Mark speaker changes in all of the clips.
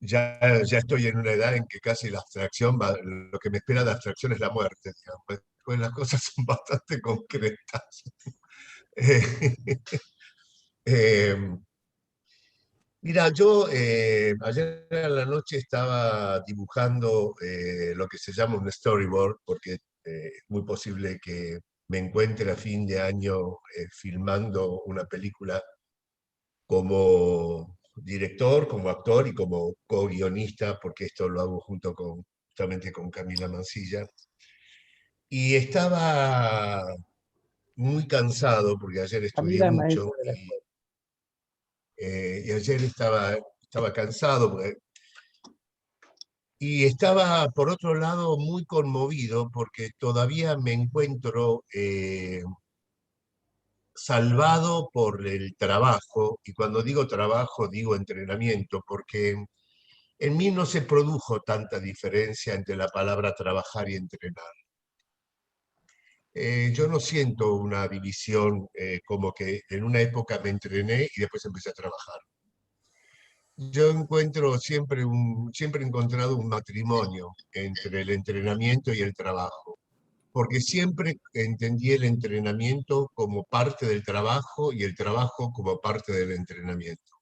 Speaker 1: ya estoy en una edad en que casi la abstracción, lo que me espera de abstracción es la muerte, digamos. Después las cosas son bastante concretas. Eh, eh, Mira, yo ayer a la noche estaba dibujando lo que se llama un storyboard, porque es muy posible que me encuentre a fin de año filmando una película como director, como actor y como co-guionista, porque esto lo hago justamente con Camila Mansilla. Y estaba muy cansado, porque ayer estudié
Speaker 2: Camila es
Speaker 1: mucho,
Speaker 2: maestra de la escuela.
Speaker 1: y ayer estaba cansado, y estaba, por otro lado, muy conmovido porque todavía me encuentro salvado por el trabajo, y cuando digo trabajo digo entrenamiento, porque en mí no se produjo tanta diferencia entre la palabra trabajar y entrenar. Yo no siento una división como que en una época me entrené y después empecé a trabajar. Yo encuentro siempre he encontrado un matrimonio entre el entrenamiento y el trabajo, porque siempre entendí el entrenamiento como parte del trabajo y el trabajo como parte del entrenamiento.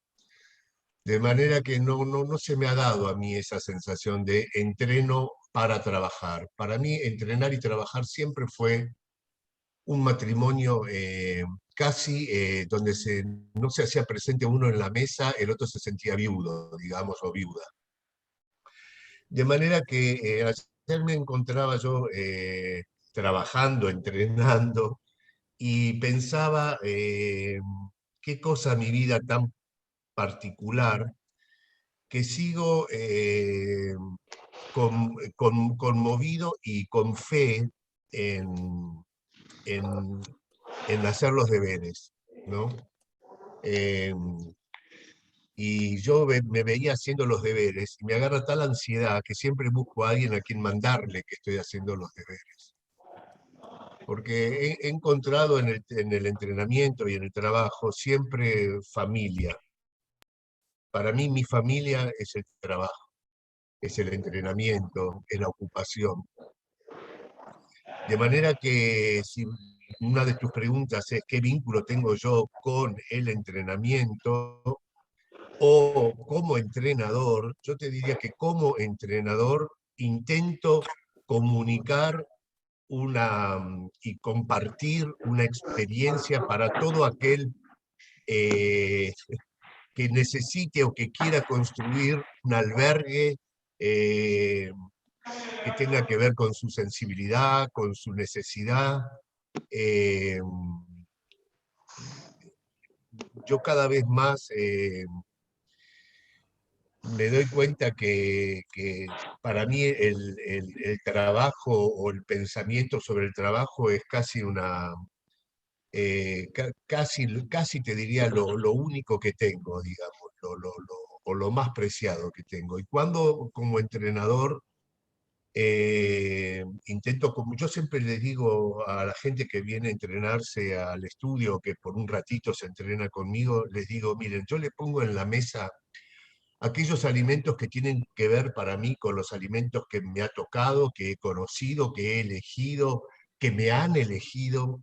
Speaker 1: De manera que no se me ha dado a mí esa sensación de entreno para trabajar. Para mí, entrenar y trabajar siempre fue un matrimonio casi donde no se hacía presente uno en la mesa, el otro se sentía viudo, digamos, o viuda. De manera que ayer me encontraba yo trabajando, entrenando, y pensaba qué cosa mi vida tan particular que sigo conmovido y con fe en, en, en hacer los deberes, ¿no? Eh, y yo me veía haciendo los deberes y me agarra tal ansiedad que siempre busco a alguien a quien mandarle que estoy haciendo los deberes. Porque he encontrado en el entrenamiento y en el trabajo siempre familia. Para mí mi familia es el trabajo, es el entrenamiento, es la ocupación. De manera que si una de tus preguntas es qué vínculo tengo yo con el entrenamiento o como entrenador, yo te diría que como entrenador intento comunicar y compartir una experiencia para todo aquel eh, que necesite o que quiera construir un albergue eh, que tenga que ver con su sensibilidad, con su necesidad. Eh, yo cada vez más me doy cuenta que para mí el trabajo o el pensamiento sobre el trabajo es casi casi te diría lo único que tengo, digamos, o lo más preciado que tengo. Y cuando como entrenador intento, como yo siempre les digo a la gente que viene a entrenarse al estudio, que por un ratito se entrena conmigo, les digo, miren, yo le pongo en la mesa aquellos alimentos que tienen que ver para mí con los alimentos que me ha tocado, que he conocido, que he elegido, que me han elegido.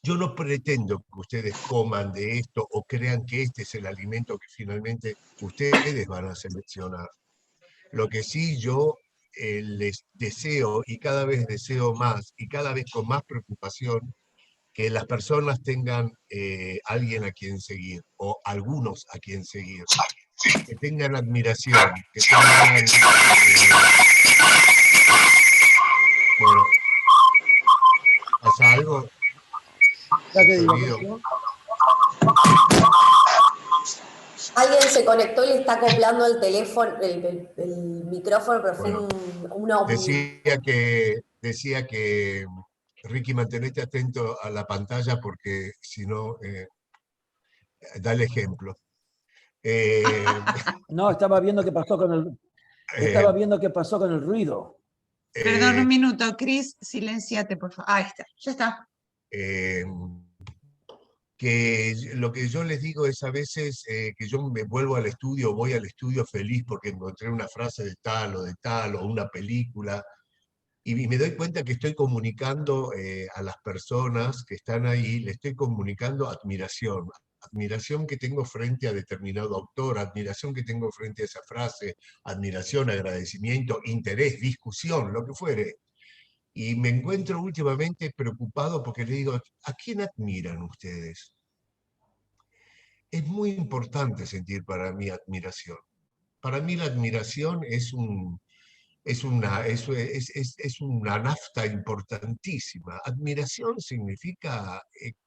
Speaker 1: Yo no pretendo que ustedes coman de esto o crean que este es el alimento que finalmente ustedes van a seleccionar. Lo que sí yo les deseo, y cada vez deseo más, y cada vez con más preocupación, que las personas tengan alguien a quien seguir, o algunos a quien seguir, que tengan admiración, que tengan... bueno, ¿pasa algo?
Speaker 2: Ya
Speaker 1: ¿El
Speaker 2: te digo,
Speaker 1: sonido?
Speaker 3: Alguien se conectó y le está acoplando el teléfono, el micrófono, pero fue
Speaker 1: Bueno,
Speaker 3: una...
Speaker 1: decía que Ricky, mantenete atento a la pantalla porque si no, da el ejemplo. Eh,
Speaker 2: no, estaba viendo qué pasó con el,
Speaker 1: eh,
Speaker 2: estaba viendo qué pasó con el ruido.
Speaker 4: Perdón,
Speaker 1: eh,
Speaker 4: un minuto, Cris, silenciate, por favor. Ahí está, ya está.
Speaker 1: eh, lo que yo les digo es a veces que yo me vuelvo al estudio, voy al estudio feliz porque encontré una frase de tal, o una película, y me doy cuenta que estoy comunicando a las personas que están ahí, le estoy comunicando admiración. Admiración que tengo frente a determinado autor, admiración que tengo frente a esa frase, admiración, agradecimiento, interés, discusión, lo que fuere. Y me encuentro últimamente preocupado porque le digo, ¿a quién admiran ustedes? Es muy importante sentir para mí admiración. Para mí la admiración es una nafta importantísima. Admiración significa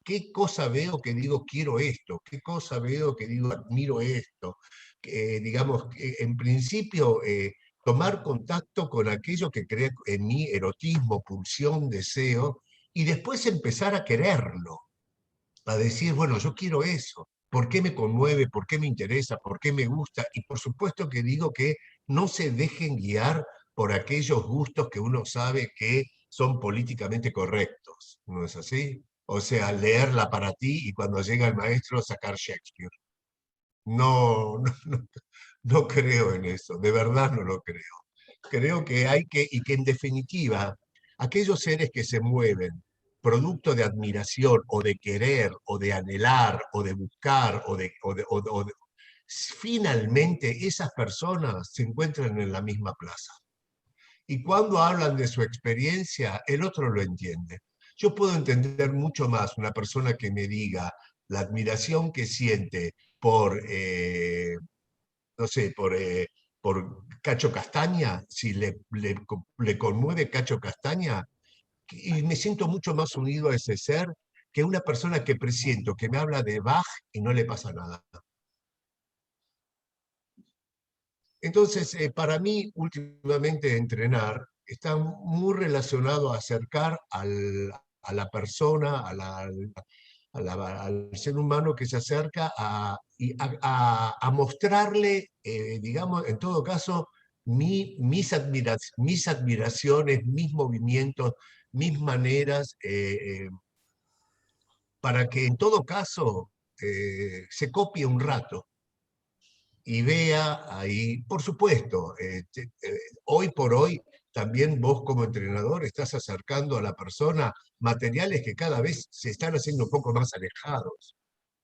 Speaker 1: qué cosa veo que digo quiero esto, qué cosa veo que digo admiro esto. Digamos, en principio, tomar contacto con aquello que crea en mí erotismo, pulsión, deseo, y después empezar a quererlo, a decir, bueno, yo quiero eso. ¿Por qué me conmueve? ¿Por qué me interesa? ¿Por qué me gusta? Y por supuesto que digo que no se dejen guiar por aquellos gustos que uno sabe que son políticamente correctos. ¿No es así? O sea, leerla para ti y cuando llega el maestro sacar Shakespeare. No, no, no, no creo en eso, de verdad no lo creo. Creo que hay que, y que en definitiva, aquellos seres que se mueven producto de admiración o de querer o de anhelar o de buscar finalmente esas personas se encuentran en la misma plaza. Y cuando hablan de su experiencia, el otro lo entiende. Yo puedo entender mucho más una persona que me diga la admiración que siente por, no sé, por Cacho Castaña, si le conmueve Cacho Castaña, y me siento mucho más unido a ese ser que una persona que presiento que me habla de Bach y no le pasa nada. Entonces, para mí, últimamente entrenar está muy relacionado a acercar a la persona, al ser humano que se acerca a mostrarle, digamos, en todo caso, mis admiraciones, mis movimientos, mis maneras, para que en todo caso se copie un rato y vea ahí, por supuesto, hoy por hoy también vos como entrenador estás acercando a la persona materiales que cada vez se están haciendo un poco más alejados,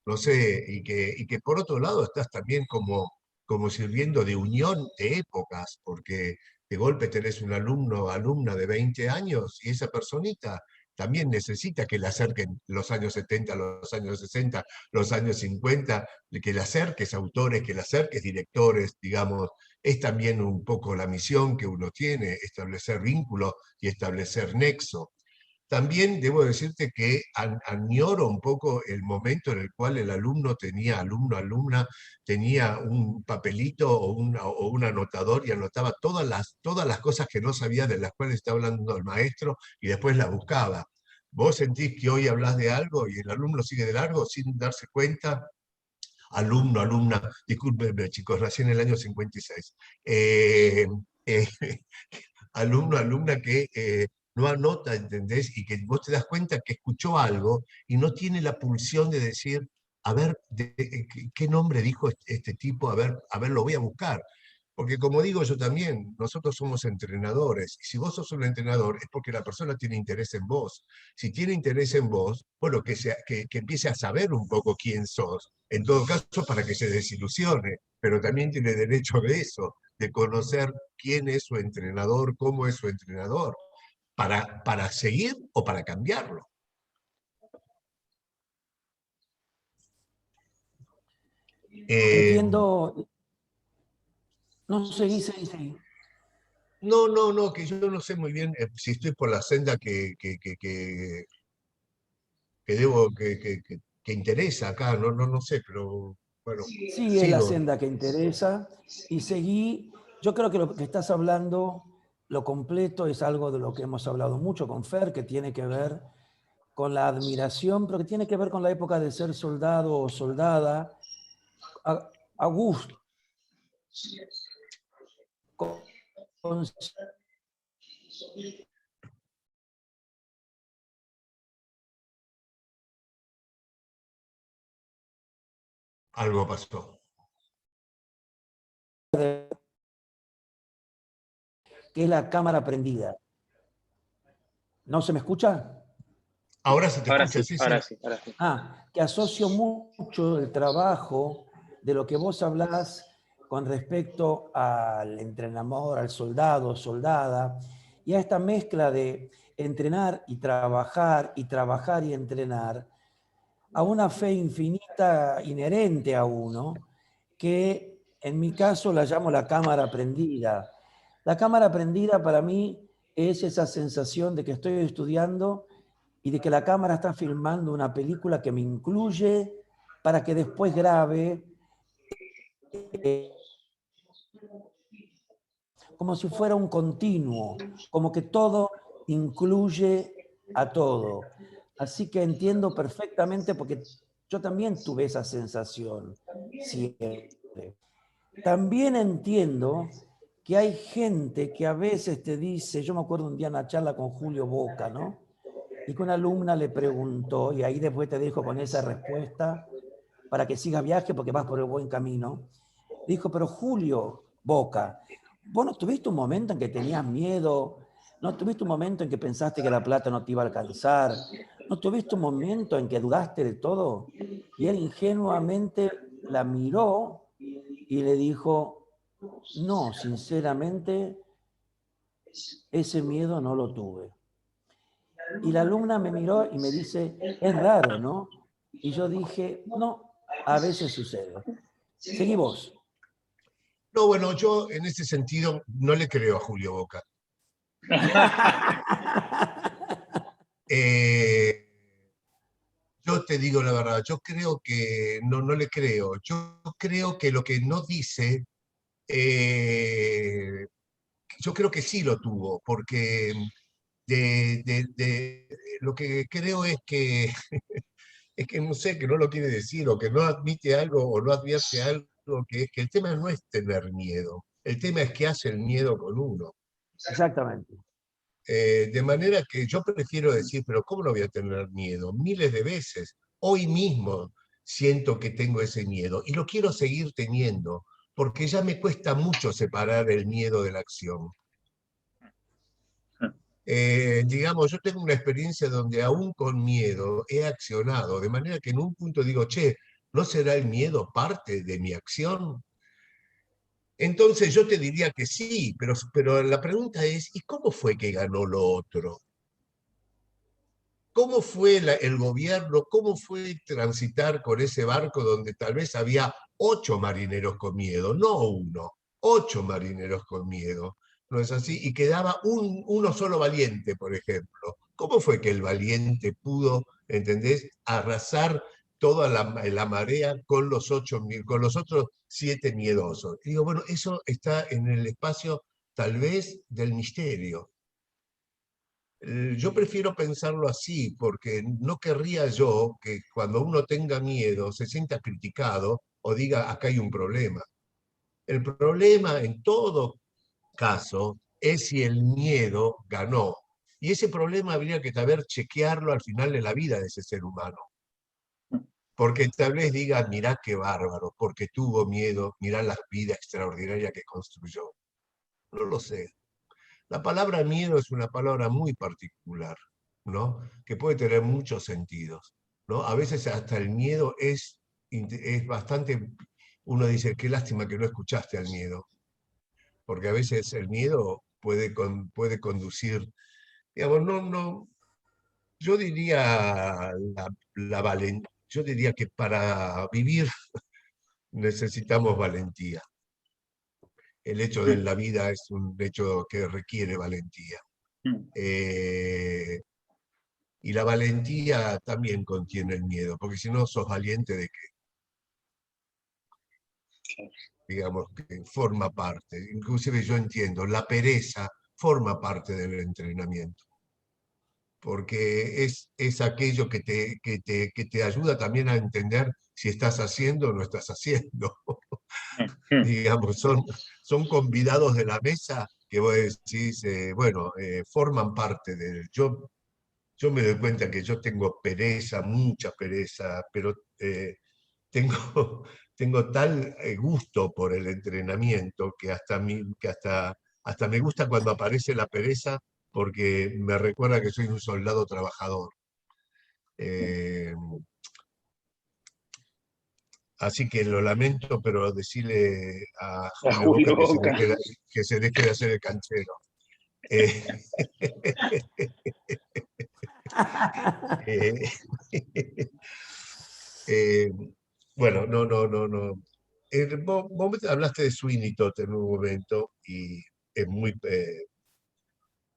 Speaker 1: no sé, y que por otro lado estás también como sirviendo de unión de épocas, porque de golpe tenés un alumno o alumna de 20 años y esa personita también necesita que le acerquen los años 70, los años 60, los años 50, que le acerques autores, que le acerques directores, digamos, es también un poco la misión que uno tiene, establecer vínculos y establecer nexo. También debo decirte que añoro un poco el momento en el cual el alumno tenía, alumna, tenía un papelito o un anotador y anotaba todas las cosas que no sabía de las cuales está hablando el maestro y después las buscaba. Vos sentís que hoy hablas de algo y el alumno sigue de largo sin darse cuenta. Alumno, alumna, discúlpenme chicos, nací en el año 56. Eh, alumno, alumna que no anota, ¿entendés? Y que vos te das cuenta que escuchó algo y no tiene la pulsión de decir, a ver, ¿qué nombre dijo este tipo? A ver, lo voy a buscar. Porque como digo yo también, nosotros somos entrenadores. Y si vos sos un entrenador es porque la persona tiene interés en vos. Si tiene interés en vos, bueno, que empiece a saber un poco quién sos. En todo caso, para que se desilusione. Pero también tiene derecho de eso, de conocer quién es su entrenador, cómo es su entrenador, para seguir o para cambiarlo. Eh,
Speaker 2: Entiendo. No, seguí, seguí, seguí.
Speaker 1: no, no, no, que yo no sé muy bien si estoy por la senda que debo, que interesa acá, no, no, no sé, pero bueno,
Speaker 2: Sí, es la
Speaker 1: sigo.
Speaker 2: senda que interesa. Y seguí. Yo creo que lo que estás hablando, lo completo, es algo de lo que hemos hablado mucho con Fer, que tiene que ver con la admiración, pero que tiene que ver con la época de ser soldado o soldada, a gusto, con
Speaker 1: algo pasó.
Speaker 2: Que es la cámara prendida. ¿No se me escucha?
Speaker 1: Ahora se te
Speaker 4: Ahora
Speaker 1: escucha,
Speaker 4: sí,
Speaker 1: sí,
Speaker 4: ahora
Speaker 1: sí.
Speaker 4: sí, ahora sí.
Speaker 2: Que asocio mucho el trabajo de lo que vos hablás con respecto al entrenador, al soldado, soldada, y a esta mezcla de entrenar y trabajar y entrenar, a una fe infinita inherente a uno, que en mi caso la llamo la cámara prendida. La cámara prendida para mí es esa sensación de que estoy estudiando y de que la cámara está filmando una película que me incluye para que después grabe como si fuera un continuo, como que todo incluye a todo. Así que entiendo perfectamente porque yo también tuve esa sensación siempre. También entiendo que hay gente que a veces te dice, yo me acuerdo un día en una charla con Julio Boca, ¿no? Y que una alumna le preguntó, y ahí después te dejo con esa respuesta para que sigas viaje porque vas por el buen camino. Dijo, pero Julio Boca, ¿vos no tuviste un momento en que tenías miedo? ¿No tuviste un momento en que pensaste que la plata no te iba a alcanzar? ¿No tuviste un momento en que dudaste de todo? Y él ingenuamente la miró y le dijo, no, sinceramente, ese miedo no lo tuve. Y la alumna me miró y me dice, es raro, ¿no? Y yo dije, no, a veces sucede. Seguí vos.
Speaker 1: No, bueno, yo en ese sentido no le creo a Julio Boca. Eh, yo te digo la verdad, yo creo que no le creo. Yo creo que lo que no dice, eh, yo creo que sí lo tuvo, porque lo que creo es que no sé, que no lo quiere decir, o que no admite algo, o no advierte algo, que es que el tema no es tener miedo, el tema es que hace el miedo con uno.
Speaker 2: Exactamente.
Speaker 1: De manera que yo prefiero decir, pero ¿cómo no voy a tener miedo? Miles de veces. Hoy mismo siento que tengo ese miedo y lo quiero seguir teniendo, porque ya me cuesta mucho separar el miedo de la acción. Digamos, yo tengo una experiencia donde aún con miedo he accionado, de manera que en un punto digo, che, ¿no será el miedo parte de mi acción? Entonces yo te diría que sí, pero la pregunta es, ¿y cómo fue que ganó lo otro? ¿Cómo fue el gobierno? ¿Cómo fue transitar con ese barco donde tal vez había 8 marineros con miedo, no uno, 8 marineros con miedo? ¿No es así? Y quedaba uno solo valiente, por ejemplo. ¿Cómo fue que el valiente pudo, entendés, arrasar toda la marea con con los otros 7 miedosos? Y digo, bueno, eso está en el espacio tal vez del misterio. Yo prefiero pensarlo así, porque no querría yo que cuando uno tenga miedo se sienta criticado o diga, acá hay un problema. El problema en todo caso es si el miedo ganó. Y ese problema habría que saber chequearlo al final de la vida de ese ser humano. Porque tal vez diga, mirá qué bárbaro, porque tuvo miedo, mirá la vida extraordinaria que construyó. No lo sé. La palabra miedo es una palabra muy particular, ¿no? Que puede tener muchos sentidos, ¿no? A veces hasta el miedo es bastante, uno dice, qué lástima que no escuchaste al miedo, porque a veces el miedo puede conducir, digamos, yo diría yo diría que para vivir necesitamos valentía. El hecho de la vida es un hecho que requiere valentía. Eh, y la valentía también contiene el miedo, porque si no sos valiente de que, digamos, que forma parte. Inclusive yo entiendo, la pereza forma parte del entrenamiento, porque es aquello que te ayuda también a entender si estás haciendo o no estás haciendo. Digamos, son convidados de la mesa que vos decís, bueno, forman parte de... Yo me doy cuenta que yo tengo pereza, mucha pereza, pero tengo, tengo tal gusto por el entrenamiento que hasta me gusta cuando aparece la pereza porque me recuerda que soy un soldado trabajador. Eh, Así que lo lamento, pero decirle a
Speaker 4: A
Speaker 1: Julio Boca
Speaker 4: Julio Boca.
Speaker 1: que se deje de hacer el canchero. Eh, eh, eh, bueno, no. Vos me hablaste de Sweeney Todd en un momento y es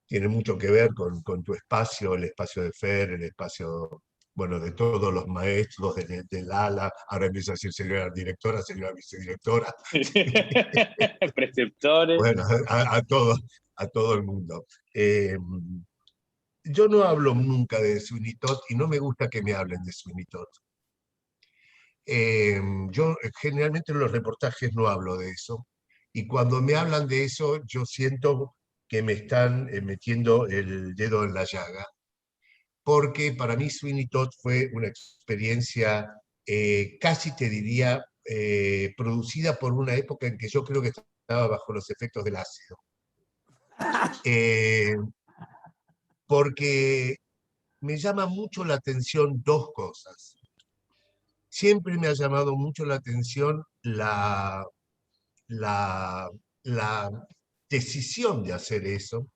Speaker 1: tiene mucho que ver con tu espacio, el espacio de Fer, el espacio, bueno, de todos los maestros del ala, ahora empieza a decir señora directora, señora vicedirectora,
Speaker 4: Preceptores.
Speaker 1: bueno, a todo el mundo. Yo no hablo nunca de Sweeney Todd y no me gusta que me hablen de Sweeney Todd. Yo generalmente en los reportajes no hablo de eso y cuando me hablan de eso yo siento que me están metiendo el dedo en la llaga, porque para mí Sweeney Todd fue una experiencia casi te diría producida por una época en que yo creo que estaba bajo los efectos del ácido. Eh, Porque me llama mucho la atención dos cosas. Siempre me ha llamado mucho la atención la, la decisión de hacer eso,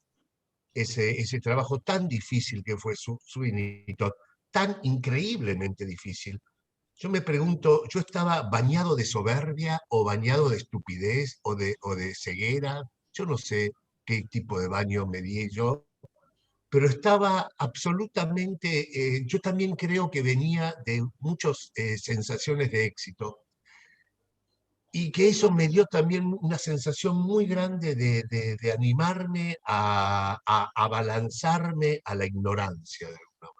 Speaker 1: ese trabajo tan difícil que fue Sweeney Todd, tan increíblemente difícil. Yo me pregunto, ¿yo estaba bañado de soberbia o bañado de estupidez o de ceguera? Yo no sé qué tipo de baño me di yo, pero estaba absolutamente, yo también creo que venía de muchas sensaciones de éxito y que eso me dio también una sensación muy grande de animarme a balanzarme a la ignorancia de alguna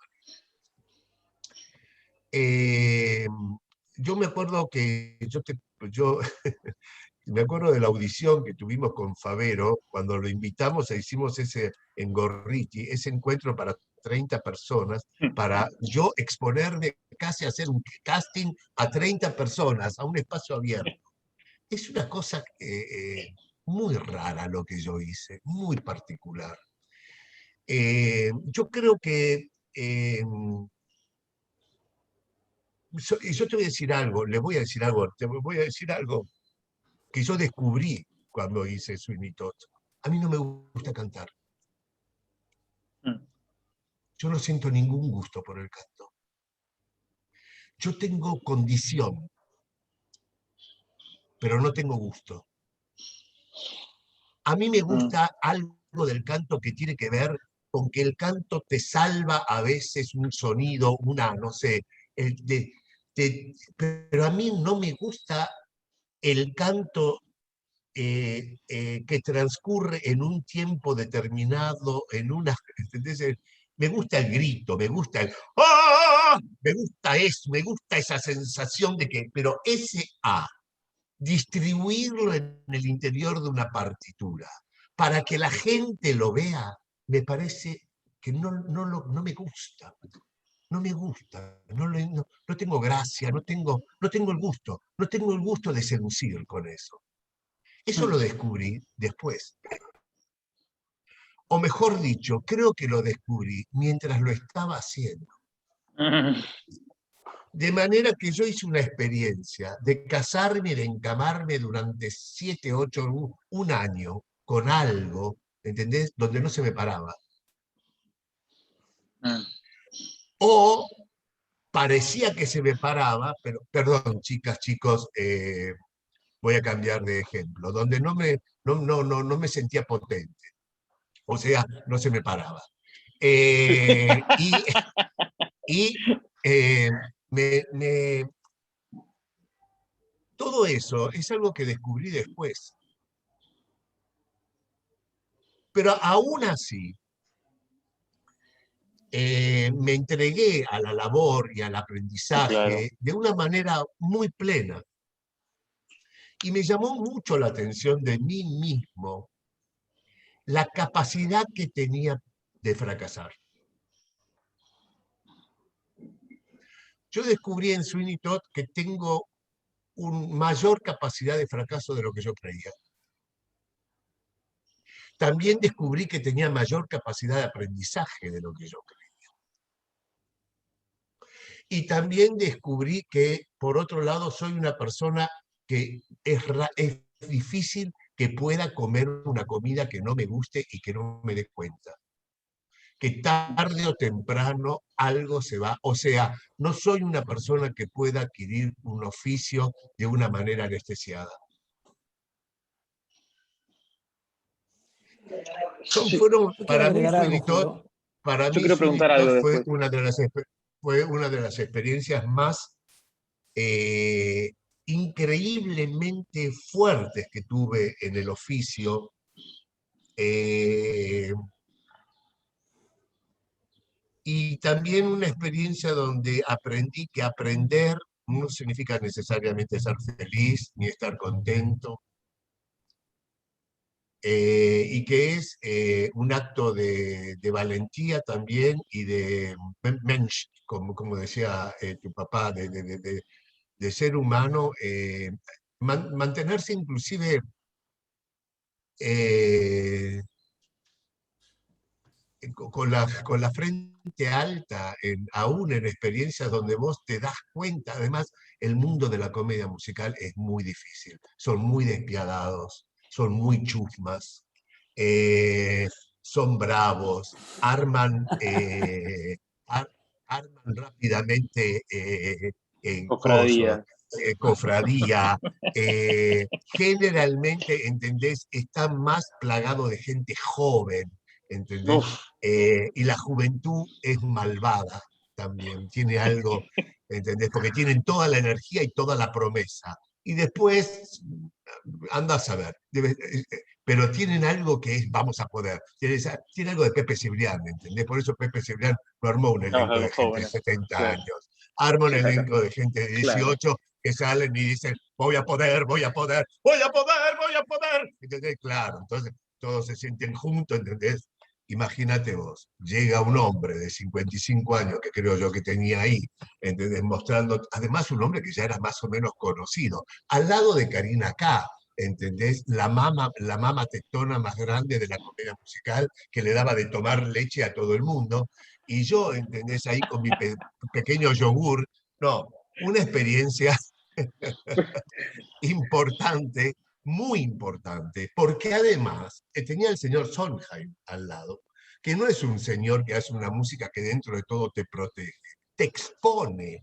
Speaker 1: manera. Yo me acuerdo que yo me acuerdo de la audición que tuvimos con Favero, cuando lo invitamos e hicimos ese en Gorriti, ese encuentro para 30 personas, para yo exponerme casi a hacer un casting a 30 personas, a un espacio abierto. Es una cosa muy rara lo que yo hice, muy particular. Yo creo que, y yo te voy a decir algo, le voy a decir algo, te voy a decir algo que yo descubrí cuando hice Sweeney Todd. A mí no me gusta cantar. Yo no siento ningún gusto por el canto. Yo tengo condición, pero no tengo gusto. A mí me gusta algo del canto que tiene que ver con que el canto te salva a veces un sonido, una, no sé, pero a mí no me gusta el canto que transcurre en un tiempo determinado, en una, ¿entendés? Me gusta el grito, me gusta el ¡ah! Me gusta eso, me gusta esa sensación de que, pero ese A, distribuirlo en el interior de una partitura, para que la gente lo vea, me parece que no me gusta. No me gusta, no tengo gracia, no tengo el gusto de seducir con eso. Eso lo descubrí después. O mejor dicho, creo que lo descubrí mientras lo estaba haciendo. De manera que yo hice una experiencia de casarme y de encamarme durante 7, 8, un año con algo, ¿entendés? Donde no se me paraba. O parecía que se me paraba, pero, perdón, chicas, chicos, voy a cambiar de ejemplo, donde no me sentía potente. O sea, no se me paraba. Y eh, todo eso es algo que descubrí después. Pero aún así, me entregué a la labor y al aprendizaje
Speaker 4: Claro.
Speaker 1: de una manera muy plena. Y me llamó mucho la atención de mí mismo la capacidad que tenía de fracasar. Yo descubrí en Sweeney Todd que tengo mayor capacidad de fracaso de lo que yo creía. También descubrí que tenía mayor capacidad de aprendizaje de lo que yo creía. Y también descubrí que, por otro lado, soy una persona que es difícil que pueda comer una comida que no me guste y que no me dé cuenta. Que tarde o temprano algo se va. O sea, no soy una persona que pueda adquirir un oficio de una manera anestesiada. Fueron,
Speaker 2: Yo quiero
Speaker 1: para mí,
Speaker 2: agregar algo, Julio.
Speaker 1: para
Speaker 4: Yo
Speaker 1: mí
Speaker 4: quiero preguntar algo
Speaker 1: Sweeney Todd
Speaker 4: después.
Speaker 1: fue una de las experiencias más increíblemente fuertes que tuve en el oficio. Y también una experiencia donde aprendí que aprender no significa necesariamente ser feliz ni estar contento, y que es un acto de valentía también y de mensch, como decía tu papá, de ser humano, mantenerse inclusive eh, con la frente alta, aún en experiencias donde vos te das cuenta. Además, el mundo de la comedia musical es muy difícil, son muy despiadados, son muy chusmas, eh, son bravos, arman rápidamente en coso,
Speaker 4: Cofradía.
Speaker 1: cofradía. Generalmente, ¿entendés? Están más plagados de gente joven, ¿entendés?
Speaker 4: Uf.
Speaker 1: Y la juventud es malvada también, tiene algo, ¿entendés? Porque tienen toda la energía y toda la promesa. Y después, anda a saber, pero tienen algo que es vamos a poder. Tiene algo de Pepe Cibrián, ¿entendés? Por eso Pepe Cibrián no armó un
Speaker 4: Trabaja
Speaker 1: elenco
Speaker 4: con
Speaker 1: de gente de
Speaker 4: jóvenes.
Speaker 1: 70
Speaker 4: Claro.
Speaker 1: años, arma un elenco de gente de
Speaker 4: Claro.
Speaker 1: 18 que salen y dicen, voy a poder, voy a poder, voy a poder, voy a poder. ¿Entendés? Claro, entonces todos se sienten juntos, ¿entendés? Imagínate vos, llega un hombre de 55 años, que creo yo que tenía ahí, ¿entendés? Mostrando, además un hombre que ya era más o menos conocido, al lado de Karina K., ¿entendés? La mama tetona más grande de la comedia musical, que le daba de tomar leche a todo el mundo, y yo, ¿entendés? Ahí con mi pequeño yogur. No, una experiencia importante, muy importante, porque además tenía el señor Sondheim al lado, que no es un señor que hace una música que dentro de todo te protege, te expone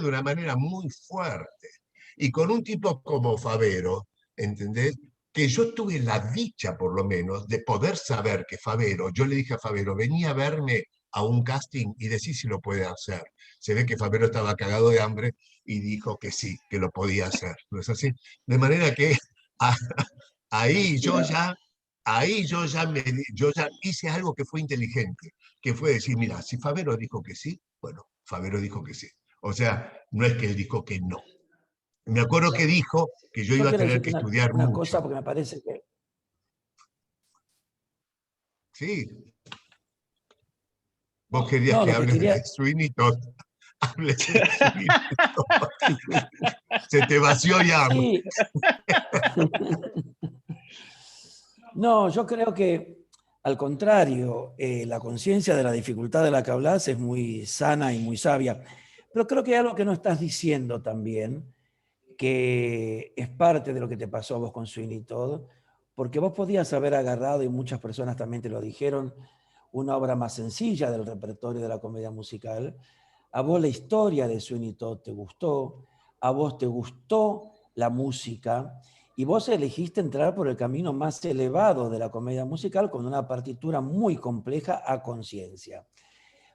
Speaker 1: de una manera muy fuerte. Y con un tipo como Favero, ¿entendés? Que yo tuve la dicha, por lo menos, de poder saber que Favero, yo le dije a Favero, venía a verme a un casting y decí si lo puede hacer. Se ve que Favero estaba cagado de hambre y dijo que sí, que lo podía hacer. ¿No es así? De manera que a- ahí yo ya, yo ya hice algo que fue inteligente, que fue decir, mira, si Favero dijo que sí, bueno, Favero dijo que sí. O sea, no es que él dijo que no. Me acuerdo que dijo que yo
Speaker 2: Yo
Speaker 1: iba a
Speaker 2: quiero
Speaker 1: tener
Speaker 2: decirte
Speaker 1: que estudiar
Speaker 2: una cosa
Speaker 1: mucho.
Speaker 2: porque me parece que...
Speaker 1: Sí, vos querías
Speaker 2: No,
Speaker 1: que
Speaker 2: lo que
Speaker 1: hables
Speaker 2: quería...
Speaker 1: de Sweeney Todd. Hables de Sweeney Todd. Se te vació ya.
Speaker 2: Sí. No, yo creo que al contrario, la conciencia de la dificultad de la que hablas es muy sana y muy sabia. Pero creo que hay algo que no estás diciendo también, que es parte de lo que te pasó a vos con Sweeney Todd, porque vos podías haber agarrado, y muchas personas también te lo dijeron, una obra más sencilla del repertorio de la comedia musical. A vos la historia de Sweeney Todd te gustó, a vos te gustó la música, y vos elegiste entrar por el camino más elevado de la comedia musical con una partitura muy compleja a conciencia.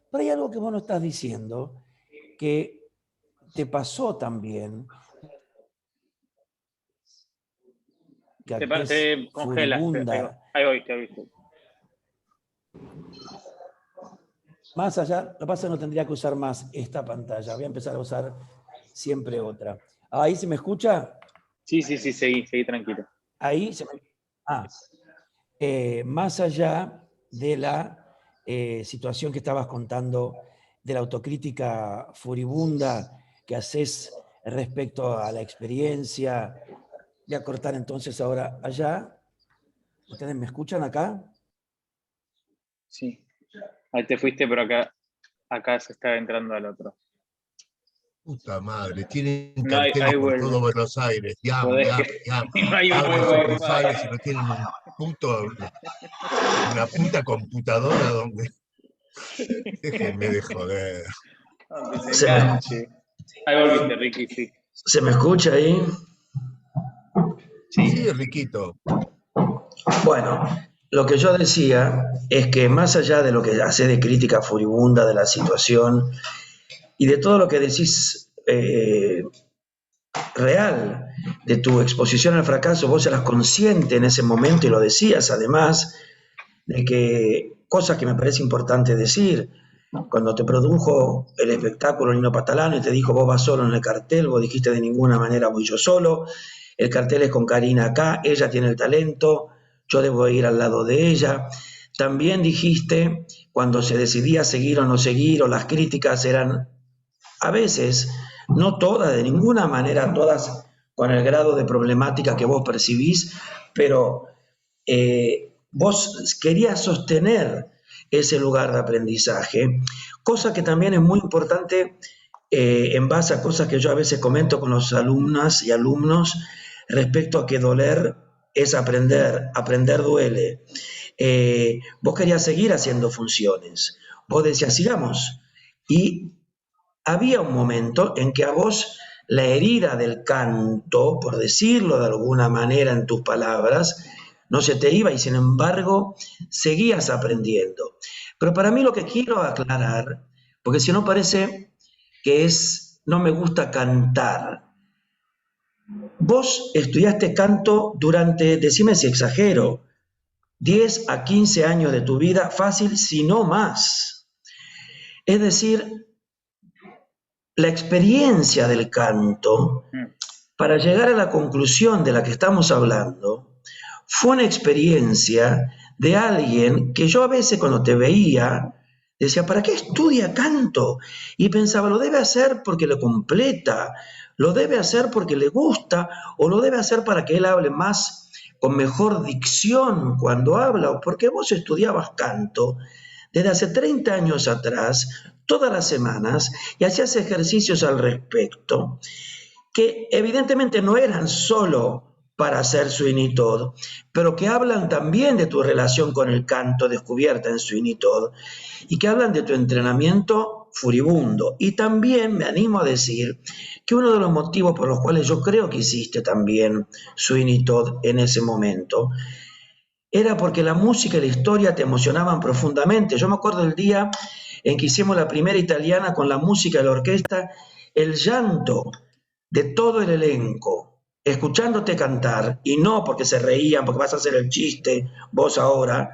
Speaker 2: Pero hay algo que vos no estás diciendo, que te pasó también, que es
Speaker 4: Te congelas.
Speaker 2: furibunda.
Speaker 4: Ahí voy, te aviso.
Speaker 2: Más allá, lo que pasa es que no tendría que usar más esta pantalla. Voy a empezar a usar siempre otra. ¿Ahí se me escucha?
Speaker 4: Sí, seguí tranquilo.
Speaker 2: Ahí se me... Ah, más allá de la situación que estabas contando de la autocrítica furibunda que haces respecto a la experiencia. Voy a cortar entonces ahora allá. ¿Ustedes me escuchan acá?
Speaker 4: Sí. Ahí te fuiste, pero acá se está entrando al otro.
Speaker 1: Puta madre, tienen
Speaker 4: No, ahí
Speaker 1: carteles por todo
Speaker 4: vuelve.
Speaker 1: Buenos Aires. Llama,
Speaker 4: Podés
Speaker 1: llama,
Speaker 4: que
Speaker 1: llama.
Speaker 4: no hay un
Speaker 1: Abren
Speaker 4: buen
Speaker 1: sucursales y
Speaker 4: wifi.
Speaker 1: no tienen una puta computadora donde. Déjenme de joder.
Speaker 4: No, que se
Speaker 5: ¿Se me,
Speaker 4: enganche. Ahí volviste, Ricky, sí.
Speaker 5: ¿Se me escucha ahí?
Speaker 4: Sí.
Speaker 1: Sí, Riquito.
Speaker 5: Bueno, lo que yo decía es que más allá de lo que hace de crítica furibunda de la situación y de todo lo que decís real de tu exposición al fracaso, vos eras consciente en ese momento y lo decías además, de que, cosa que me parece importante decir, cuando te produjo el espectáculo Nino Patalano y te dijo vos vas solo en el cartel, vos dijiste de ninguna manera voy yo solo, el cartel es con Karina acá, ella tiene el talento, yo debo ir al lado de ella. También dijiste, cuando se decidía seguir o no seguir, o las críticas eran a veces, no todas, de ninguna manera todas con el grado de problemática que vos percibís, pero vos querías sostener ese lugar de aprendizaje, cosa que también es muy importante en base a cosas que yo a veces comento con los alumnas y alumnos respecto a que doler es aprender, aprender duele. Vos querías seguir haciendo funciones, vos decías sigamos, y había un momento en que a vos la herida del canto, por decirlo de alguna manera en tus palabras, no se te iba y sin embargo seguías aprendiendo. Pero para mí lo que quiero aclarar, porque si no parece que es, no me gusta cantar. Vos estudiaste canto durante, decime si exagero, 10 a 15 años de tu vida, fácil, si no más. Es decir, la experiencia del canto, para llegar a la conclusión de la que estamos hablando, fue una experiencia de alguien que yo a veces cuando te veía, decía, ¿para qué estudia canto? Y pensaba, lo debe hacer porque lo completa, lo debe hacer porque le gusta, o lo debe hacer para que él hable más, con mejor dicción cuando habla, o porque vos estudiabas canto desde hace 30 años atrás, todas las semanas, y hacías ejercicios al respecto, que evidentemente no eran solo para hacer Sweeney Todd, pero que hablan también de tu relación con el canto descubierta en Sweeney Todd, y que hablan de tu entrenamiento furibundo. Y también me animo a decir que uno de los motivos por los cuales yo creo que hiciste también Sweeney Todd en ese momento, era porque la música y la historia te emocionaban profundamente. Yo me acuerdo el día en que hicimos la primera italiana con la música y la orquesta, el llanto de todo el elenco, escuchándote cantar, y no porque se reían, porque vas a hacer el chiste, vos ahora.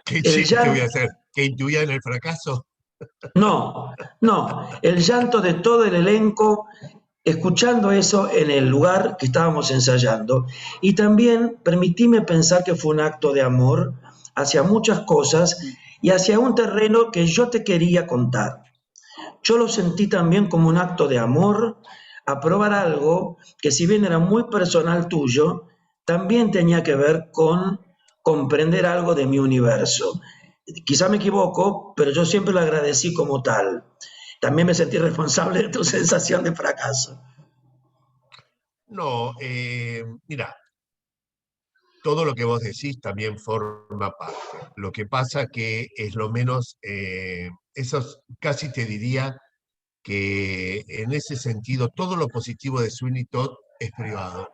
Speaker 1: ¿Qué
Speaker 5: El
Speaker 1: chiste voy a
Speaker 5: llanto,
Speaker 1: hacer? ¿Que intuían el fracaso?
Speaker 5: no, el llanto de todo el elenco escuchando eso en el lugar que estábamos ensayando. Y también permitíme pensar que fue un acto de amor hacia muchas cosas y hacia un terreno que yo te quería contar. Yo lo sentí también como un acto de amor a probar algo que, si bien era muy personal tuyo, también tenía que ver con comprender algo de mi universo. Quizá me equivoco, pero yo siempre lo agradecí como tal. También me sentí responsable de tu sensación de fracaso.
Speaker 1: No, mira, todo lo que vos decís también forma parte. Lo que pasa que es lo menos, casi te diría que en ese sentido todo lo positivo de Sweeney Todd es privado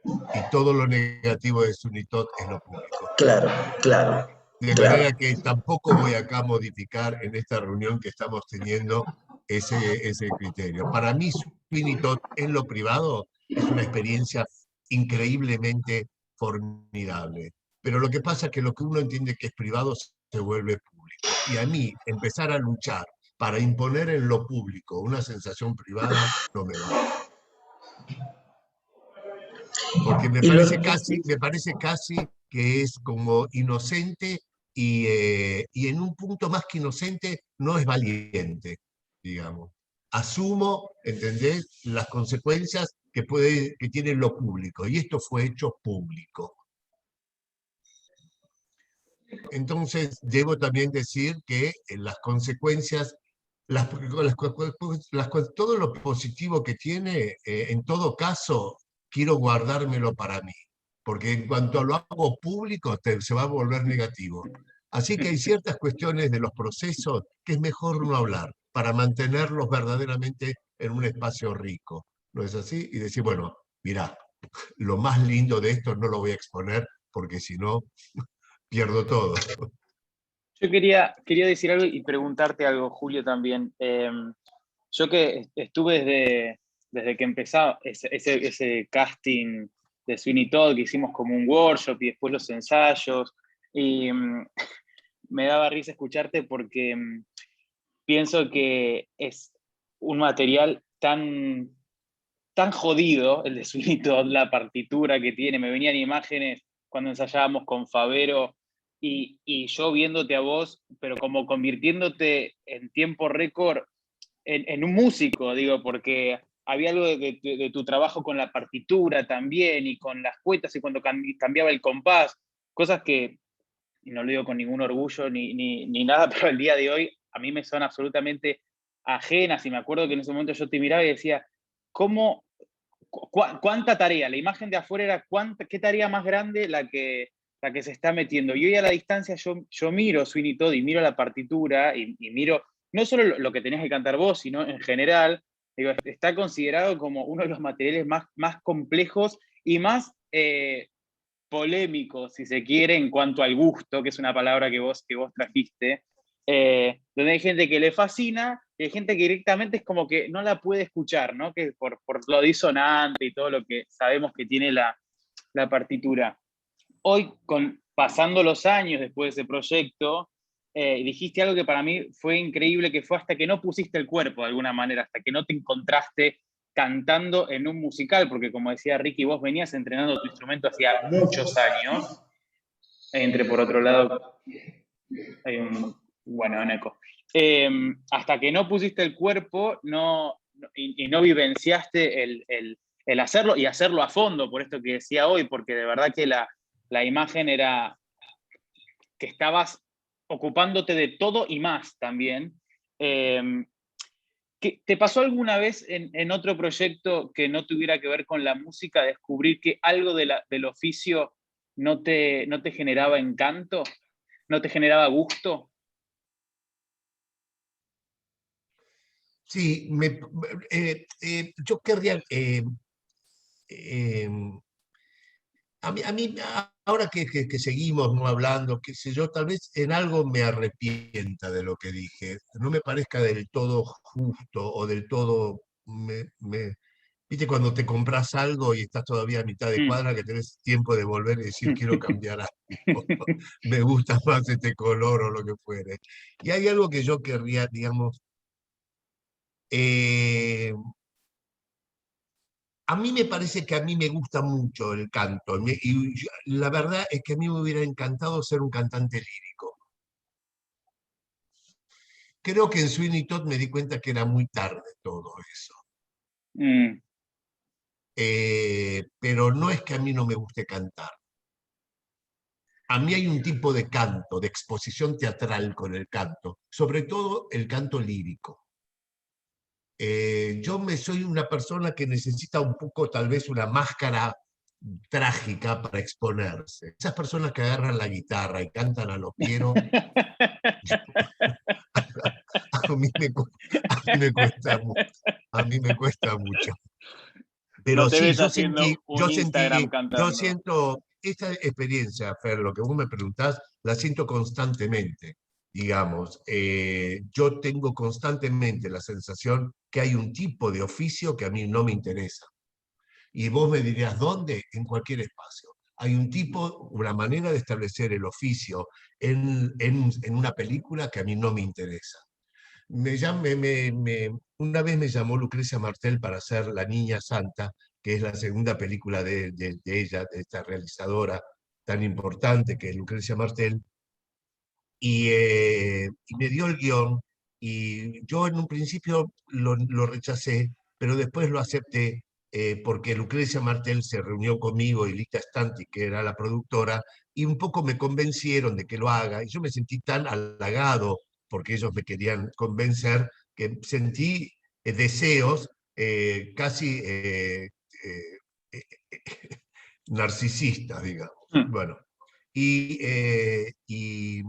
Speaker 1: y todo lo negativo de Sweeney Todd es lo público.
Speaker 5: Claro, claro,
Speaker 1: De
Speaker 5: claro.
Speaker 1: manera que tampoco voy acá a modificar en esta reunión que estamos teniendo ese criterio. Para mí, Sweeney Todd en lo privado es una experiencia increíblemente formidable. Pero lo que pasa es que lo que uno entiende que es privado se vuelve público. Y a mí, empezar a luchar para imponer en lo público una sensación privada, no me va. Porque
Speaker 5: Y lo,
Speaker 1: me parece casi que es como inocente y en un punto más que inocente no es valiente, digamos. asumo, ¿entendés?, las consecuencias que tiene lo público, y esto fue hecho público. Entonces, debo también decir que las consecuencias, todo lo positivo que tiene, en todo caso, quiero guardármelo para mí, porque en cuanto lo hago público, se va a volver negativo. Así que hay ciertas cuestiones de los procesos que es mejor no hablar, para mantenerlos verdaderamente en un espacio rico. ¿No es así? Y decir, bueno, mirá, lo más lindo de esto no lo voy a exponer, porque si no, pierdo todo.
Speaker 4: Yo quería decir algo y preguntarte algo, Julio, también. Yo que estuve desde que empezaba ese casting de Sweeney Todd, que hicimos como un workshop y después los ensayos, y me daba risa escucharte porque pienso que es un material tan jodido, el de Sweeney Todd, la partitura que tiene. Me venían imágenes cuando ensayábamos con Favero y yo viéndote a vos, pero como convirtiéndote en tiempo récord en un músico, digo, porque había algo de tu trabajo con la partitura también y con las cuetas y cuando cambiaba el compás, cosas que, y no lo digo con ningún orgullo ni nada, pero el día de hoy a mí me son absolutamente ajenas y me acuerdo que en ese momento yo te miraba y decía, ¿cómo, cuánta tarea? La imagen de afuera era qué tarea más grande la que se está metiendo. Y hoy a la distancia yo miro Sweeney Todd y miro la partitura y miro no solo lo que tenías que cantar vos, sino en general, digo, está considerado como uno de los materiales más complejos y más polémicos, si se quiere, en cuanto al gusto, que es una palabra que vos trajiste, donde hay gente que le fascina y hay gente que directamente es como que no la puede escuchar, ¿no? Que por lo disonante y todo lo que sabemos que tiene la partitura. Hoy, pasando los años después de ese proyecto, dijiste algo que para mí fue increíble, que fue hasta que no pusiste el cuerpo de alguna manera, hasta que no te encontraste cantando en un musical, porque como decía Ricky, vos venías entrenando tu instrumento hacía muchos años, entre por otro lado, hay un eco. Hasta que no pusiste el cuerpo y no vivenciaste el hacerlo y hacerlo a fondo, por esto que decía hoy, porque de verdad que la imagen era que estabas ocupándote de todo y más también. ¿Te pasó alguna vez en otro proyecto que no tuviera que ver con la música, descubrir que algo del oficio no te generaba encanto, no te generaba gusto?
Speaker 1: Sí, yo querría... ahora que seguimos no hablando, qué sé yo, tal vez en algo me arrepienta de lo que dije. No me parezca del todo justo o del todo... ¿Viste cuando te compras algo y estás todavía a mitad de cuadra, que tenés tiempo de volver y decir, quiero cambiar algo? Me gusta más este color o lo que fuere. Y hay algo que yo querría, digamos... a mí me parece que a mí me gusta mucho el canto, la verdad es que a mí me hubiera encantado ser un cantante lírico. Creo que en Sweeney Todd me di cuenta que era muy tarde todo eso. Pero no es que a mí no me guste cantar. A mí hay un tipo de canto, de exposición teatral con el canto, sobre todo el canto lírico. Yo soy una persona que necesita un poco, tal vez, una máscara trágica para exponerse. Esas personas que agarran la guitarra y cantan a lo Piero, a mí me cuesta mucho. A mí me cuesta mucho. Pero
Speaker 4: no te
Speaker 1: sí,
Speaker 4: ves haciendo un Instagram cantando.
Speaker 1: yo siento esta experiencia, Fer, lo que vos me preguntás, la siento constantemente. Digamos, yo tengo constantemente la sensación que hay un tipo de oficio que a mí no me interesa. Y vos me dirías, ¿dónde? En cualquier espacio. Hay un tipo, una manera de establecer el oficio en una película que a mí no me interesa. Una vez me llamó Lucrecia Martel para hacer La Niña Santa, que es la segunda película de ella, de esta realizadora tan importante que es Lucrecia Martel, y me dio el guión, y yo en un principio lo rechacé, pero después lo acepté porque Lucrecia Martel se reunió conmigo y Lita Stanti, que era la productora, y un poco me convencieron de que lo haga, y yo me sentí tan halagado porque ellos me querían convencer, que sentí deseos casi eh, narcisistas, digamos.
Speaker 4: Mm.
Speaker 1: Bueno, y, y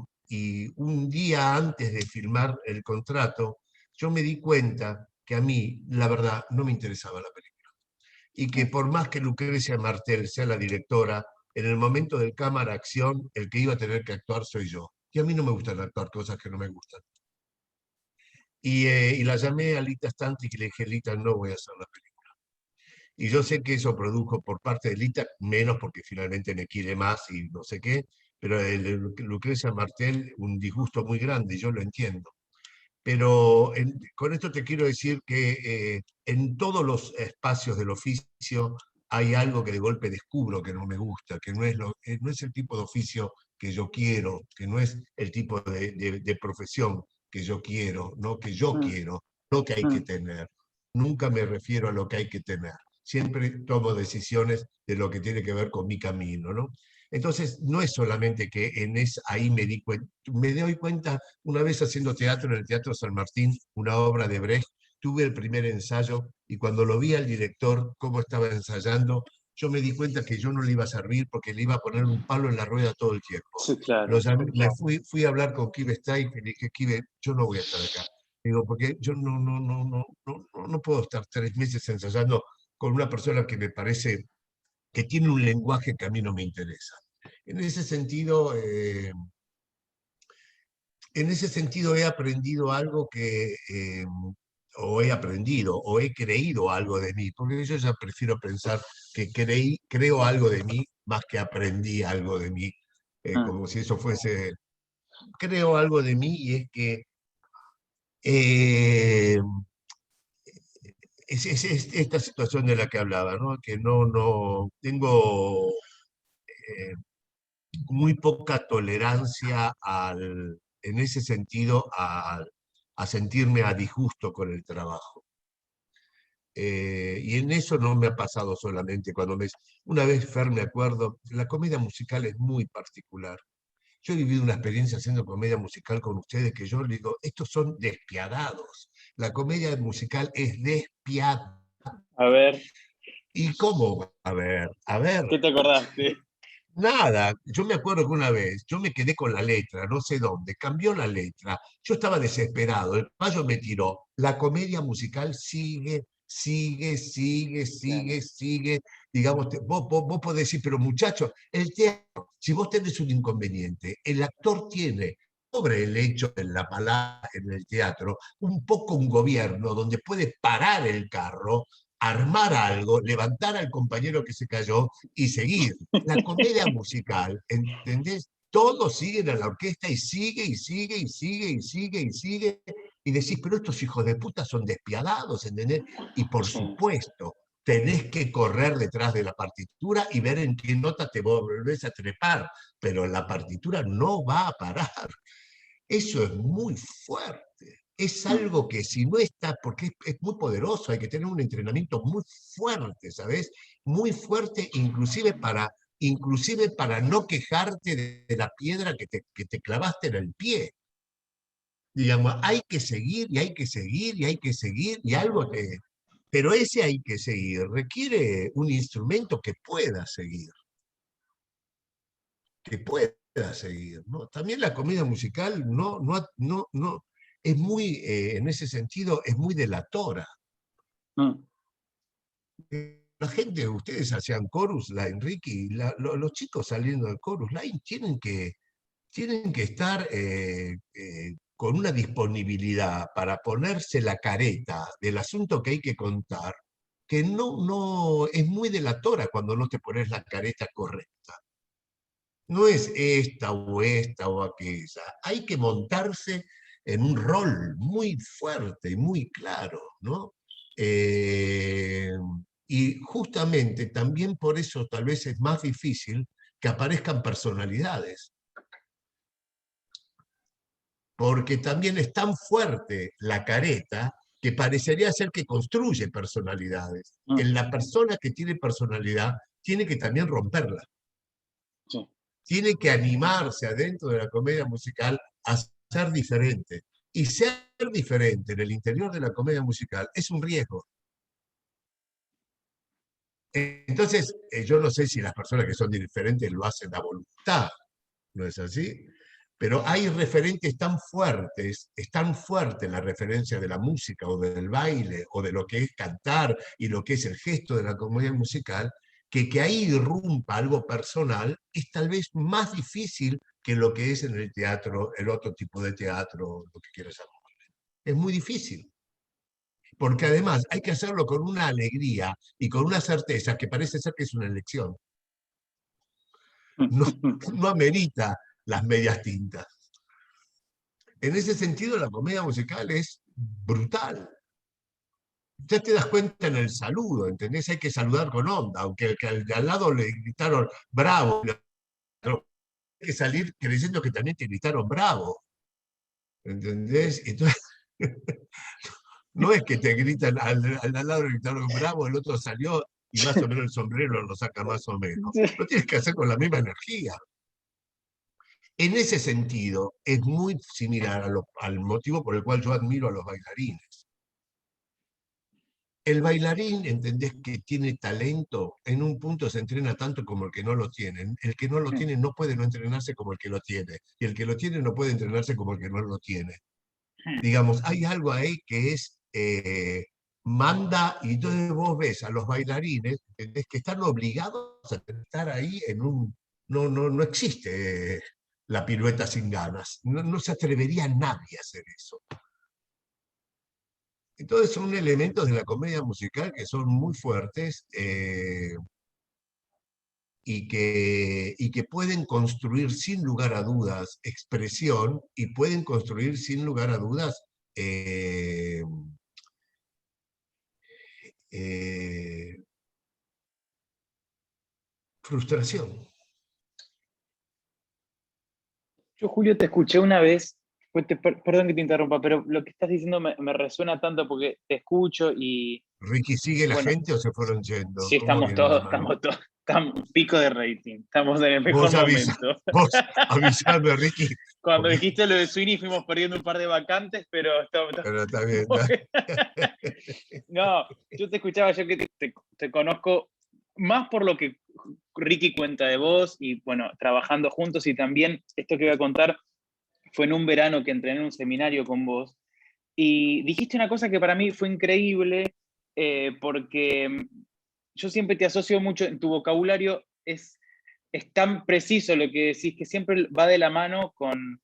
Speaker 1: un día antes de firmar el contrato, yo me di cuenta que a mí, la verdad, no me interesaba la película. Y que por más que Lucrecia Martel sea la directora, en el momento del cámara-acción, el que iba a tener que actuar soy yo. Y a mí no me gustan actuar cosas que no me gustan. Y la llamé a Lita Stanti y le dije, Lita, no voy a hacer la película. Y yo sé que eso produjo por parte de Lita, menos porque finalmente me quiere más y no sé qué, pero Lucrecia Martel un disgusto muy grande, yo lo entiendo. Pero con esto te quiero decir que en todos los espacios del oficio hay algo que de golpe descubro que no me gusta, que no es el tipo de oficio que yo quiero, que no es el tipo de profesión que yo quiero, no que yo
Speaker 4: Mm.
Speaker 1: quiero, no que hay que
Speaker 4: Mm.
Speaker 1: tener. Nunca me refiero a lo que hay que tener. Siempre tomo decisiones de lo que tiene que ver con mi camino, ¿no? Entonces, no es solamente que ahí me doy cuenta una vez haciendo teatro en el Teatro San Martín, una obra de Brecht, tuve el primer ensayo y cuando lo vi al director, cómo estaba ensayando, yo me di cuenta que yo no le iba a servir porque le iba a poner un palo en la rueda todo el tiempo.
Speaker 4: Sí, claro.
Speaker 1: Fui a hablar con Kive Stein y le dije, Kive, yo no voy a estar acá. Digo, porque yo no puedo estar 3 meses ensayando con una persona que me parece que tiene un lenguaje que a mí no me interesa. En ese sentido, he aprendido algo o he aprendido, o he creído algo de mí, porque yo ya prefiero pensar que creo algo de mí más que aprendí algo de mí,
Speaker 4: Mm.
Speaker 1: como si eso fuese, creo algo de mí y es que eh, es esta situación de la que hablaba, ¿no? Que no tengo muy poca tolerancia en ese sentido a sentirme a disgusto con el trabajo. Y en eso no me ha pasado solamente una vez, Fer, me acuerdo, la comedia musical es muy particular. Yo he vivido una experiencia haciendo comedia musical con ustedes que yo digo, estos son despiadados. La comedia musical es despiadada.
Speaker 4: A ver,
Speaker 1: ¿Y cómo? A ver,
Speaker 4: ¿qué te acordaste?
Speaker 1: nada, yo me acuerdo que una vez yo me quedé con la letra, no sé dónde, cambió la letra, yo estaba desesperado, el payo me tiró, la comedia musical sigue, sigue, sigue,
Speaker 4: Claro.
Speaker 1: sigue, sigue, digamos, vos podés decir, pero muchachos, el teatro, si vos tenés un inconveniente, el actor tiene sobre el hecho de la palabra en el teatro, un poco un gobierno donde puede parar el carro, armar algo, levantar al compañero que se cayó y seguir. La comedia musical, ¿entendés? Todos siguen a la orquesta y sigue y sigue y sigue y sigue y sigue. Y decís, pero estos hijos de puta son despiadados, ¿entendés? Y por
Speaker 4: Sí.
Speaker 1: supuesto, tenés que correr detrás de la partitura y ver en qué nota te volvés a trepar, pero la partitura no va a parar. Eso es muy fuerte. Es
Speaker 4: Mm.
Speaker 1: algo que si no está, porque es muy poderoso, hay que tener un entrenamiento muy fuerte, ¿sabes? Muy fuerte, inclusive para no quejarte de la piedra que te clavaste en el pie. Digamos, hay que seguir y hay que seguir y hay que seguir y algo que... Pero ese hay que seguir requiere un instrumento que pueda seguir, ¿no? También la comedia musical no, es muy, en ese sentido, es muy delatora.
Speaker 4: Mm.
Speaker 1: La gente, ustedes hacían chorus, la Enrique, y los chicos saliendo del chorus line tienen que estar con una disponibilidad para ponerse la careta del asunto que hay que contar, que no es muy delatora cuando no te pones la careta correcta. No es esta o aquella. Hay que montarse en un rol muy fuerte y muy claro, ¿no? Eh, y justamente también por eso tal vez es más difícil que aparezcan personalidades. porque también es tan fuerte la careta que parecería ser que construye personalidades. En la persona que tiene personalidad tiene que también romperla.
Speaker 4: Sí.
Speaker 1: Tiene que animarse adentro de la comedia musical a ser diferente. Y ser diferente en el interior de la comedia musical es un riesgo. Entonces, yo no sé si las personas que son diferentes lo hacen a voluntad, ¿no es así? Pero hay referentes tan fuertes, es tan fuerte la referencia de la música o del baile o de lo que es cantar y lo que es el gesto de la comedia musical, que ahí irrumpa algo personal es tal vez más difícil que lo que es en el teatro, el otro tipo de teatro, lo que quieras llamarle. Es muy difícil. Porque además hay que hacerlo con una alegría y con una certeza que parece ser que es una elección. No, no amerita las medias tintas. En ese sentido, la comedia musical es brutal. Ya te das cuenta en el saludo, ¿entendés? Hay que saludar con onda, aunque al de al lado le gritaron bravo, hay que salir creyendo que también te gritaron bravo, ¿entendés? Entonces, no es que te gritan, al lado le gritaron bravo, el otro salió y más o menos el sombrero lo saca más o menos. Lo tienes que hacer con la misma energía. En ese sentido, es muy similar al motivo por el cual yo admiro a los bailarines. El bailarín, entendés que tiene talento, en un punto se entrena tanto como el que no lo tiene. El que no lo tiene no puede no entrenarse como el que lo tiene. Y el que lo tiene no puede entrenarse como el que no lo tiene. Digamos, hay algo ahí que es, manda, y entonces vos ves a los bailarines, entendés que están obligados a estar ahí en un... No existe la pirueta sin ganas. No se atrevería nadie a hacer eso. Entonces son elementos de la comedia musical que son muy fuertes y que pueden construir sin lugar a dudas expresión y pueden construir sin lugar a dudas eh, eh, frustración.
Speaker 4: Yo, Julio, te escuché una vez, perdón que te interrumpa, pero lo que estás diciendo me resuena tanto porque te escucho y,
Speaker 1: Ricky, ¿sigue la
Speaker 4: bueno,
Speaker 1: gente o se fueron yendo?
Speaker 4: sí,
Speaker 1: ¿Cómo
Speaker 4: estamos
Speaker 1: viene la
Speaker 4: todos,
Speaker 1: mano?
Speaker 4: estamos pico de rating, estamos en el mejor
Speaker 1: Vos avisa,
Speaker 4: momento.
Speaker 1: vos avisame, Ricky,
Speaker 4: Cuando
Speaker 1: porque
Speaker 4: dijiste lo de Sweeney fuimos perdiendo un par de vacantes, pero
Speaker 1: pero está bien.
Speaker 4: no, yo te escuchaba, yo que te conozco más por lo que Ricky cuenta de vos y bueno, trabajando juntos y también esto que voy a contar fue en un verano que entrené en un seminario con vos y dijiste una cosa que para mí fue increíble porque yo siempre te asocio mucho en tu vocabulario, es tan preciso lo que decís que siempre va de la mano con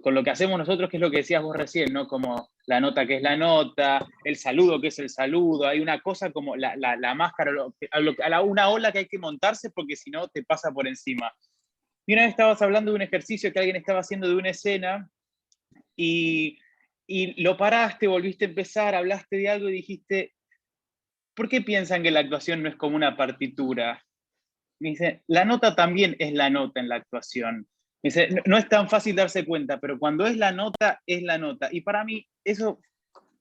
Speaker 4: lo que hacemos nosotros, que es lo que decías vos recién, ¿no? Como la nota que es la nota, el saludo que es el saludo, hay una cosa como la máscara, una ola que hay que montarse porque si no te pasa por encima. Y una vez estabas hablando de un ejercicio que alguien estaba haciendo de una escena y, y lo paraste, volviste a empezar, hablaste de algo y dijiste, ¿por qué piensan que la actuación no es como una partitura? Me dice, la nota también es la nota en la actuación. Me dice, no es tan fácil darse cuenta, pero cuando es la nota, es la nota. Y para mí eso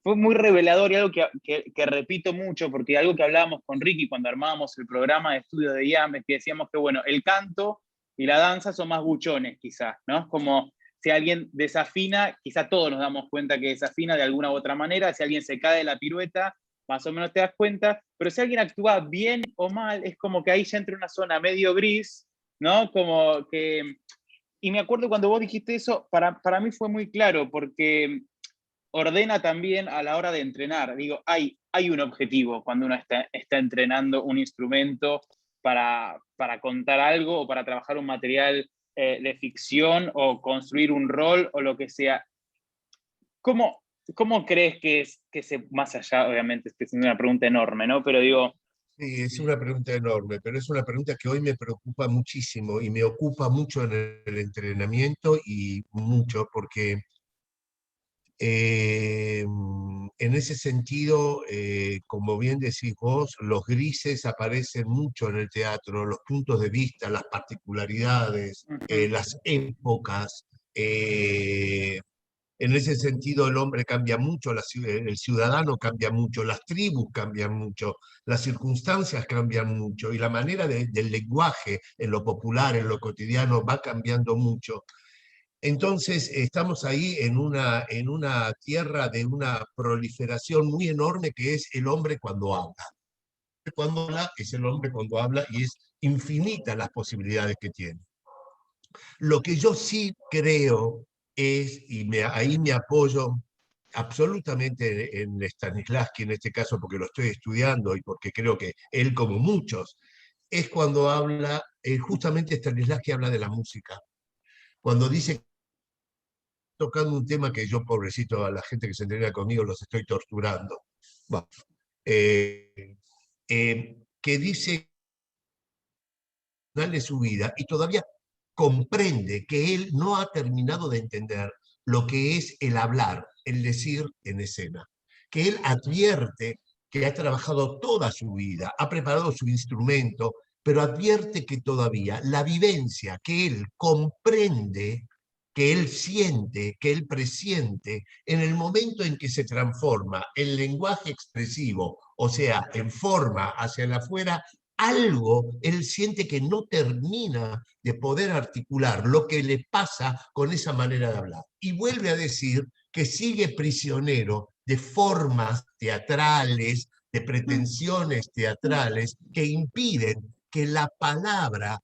Speaker 4: fue muy revelador y algo que repito mucho, porque algo que hablábamos con Ricky cuando armábamos el programa de estudio de IAM, es que decíamos que, bueno, el canto y la danza son más buchones quizás, ¿no? Como si alguien desafina, quizá todos nos damos cuenta que desafina de alguna u otra manera, si alguien se cae de la pirueta, más o menos te das cuenta, pero si alguien actúa bien o mal, es como que ahí ya entra una zona medio gris, ¿no? Como que... Y me acuerdo cuando vos dijiste eso, para mí fue muy claro, porque ordena también a la hora de entrenar. Digo, hay un objetivo cuando uno está entrenando un instrumento para contar algo o para trabajar un material de ficción o construir un rol o lo que sea. ¿Cómo crees que se, más allá, obviamente, estoy haciendo una pregunta enorme, ¿no? Pero digo,
Speaker 1: Sí, es una pregunta enorme, pero es una pregunta que hoy me preocupa muchísimo y me ocupa mucho en el entrenamiento y mucho porque en ese sentido, como bien decís vos, los grises aparecen mucho en el teatro, los puntos de vista, las particularidades, las épocas. En ese sentido, el hombre cambia mucho, el ciudadano cambia mucho, las tribus cambian mucho, las circunstancias cambian mucho y la manera del lenguaje en lo popular, en lo cotidiano, va cambiando mucho. Entonces, estamos ahí en una tierra de una proliferación muy enorme que es el hombre cuando habla. Cuando habla es el hombre cuando habla y es infinita las posibilidades que tiene. Lo que yo sí creo es, y ahí me apoyo absolutamente en Stanislavski en este caso, porque lo estoy estudiando y porque creo que él, como muchos, es cuando habla, justamente Stanislavski habla de la música. Cuando dice, tocando un tema que yo, pobrecito, a la gente que se entrena conmigo los estoy torturando, bueno, que dice de su vida y todavía comprende que él no ha terminado de entender lo que es el hablar, el decir en escena, que él advierte que ha trabajado toda su vida, ha preparado su instrumento, pero advierte que todavía la vivencia que él comprende, que él siente, que él presiente, en el momento en que se transforma el lenguaje expresivo, o sea, en forma hacia el afuera, algo él siente que no termina de poder articular lo que le pasa con esa manera de hablar. Y vuelve a decir que sigue prisionero de formas teatrales, de pretensiones teatrales que impiden que la palabra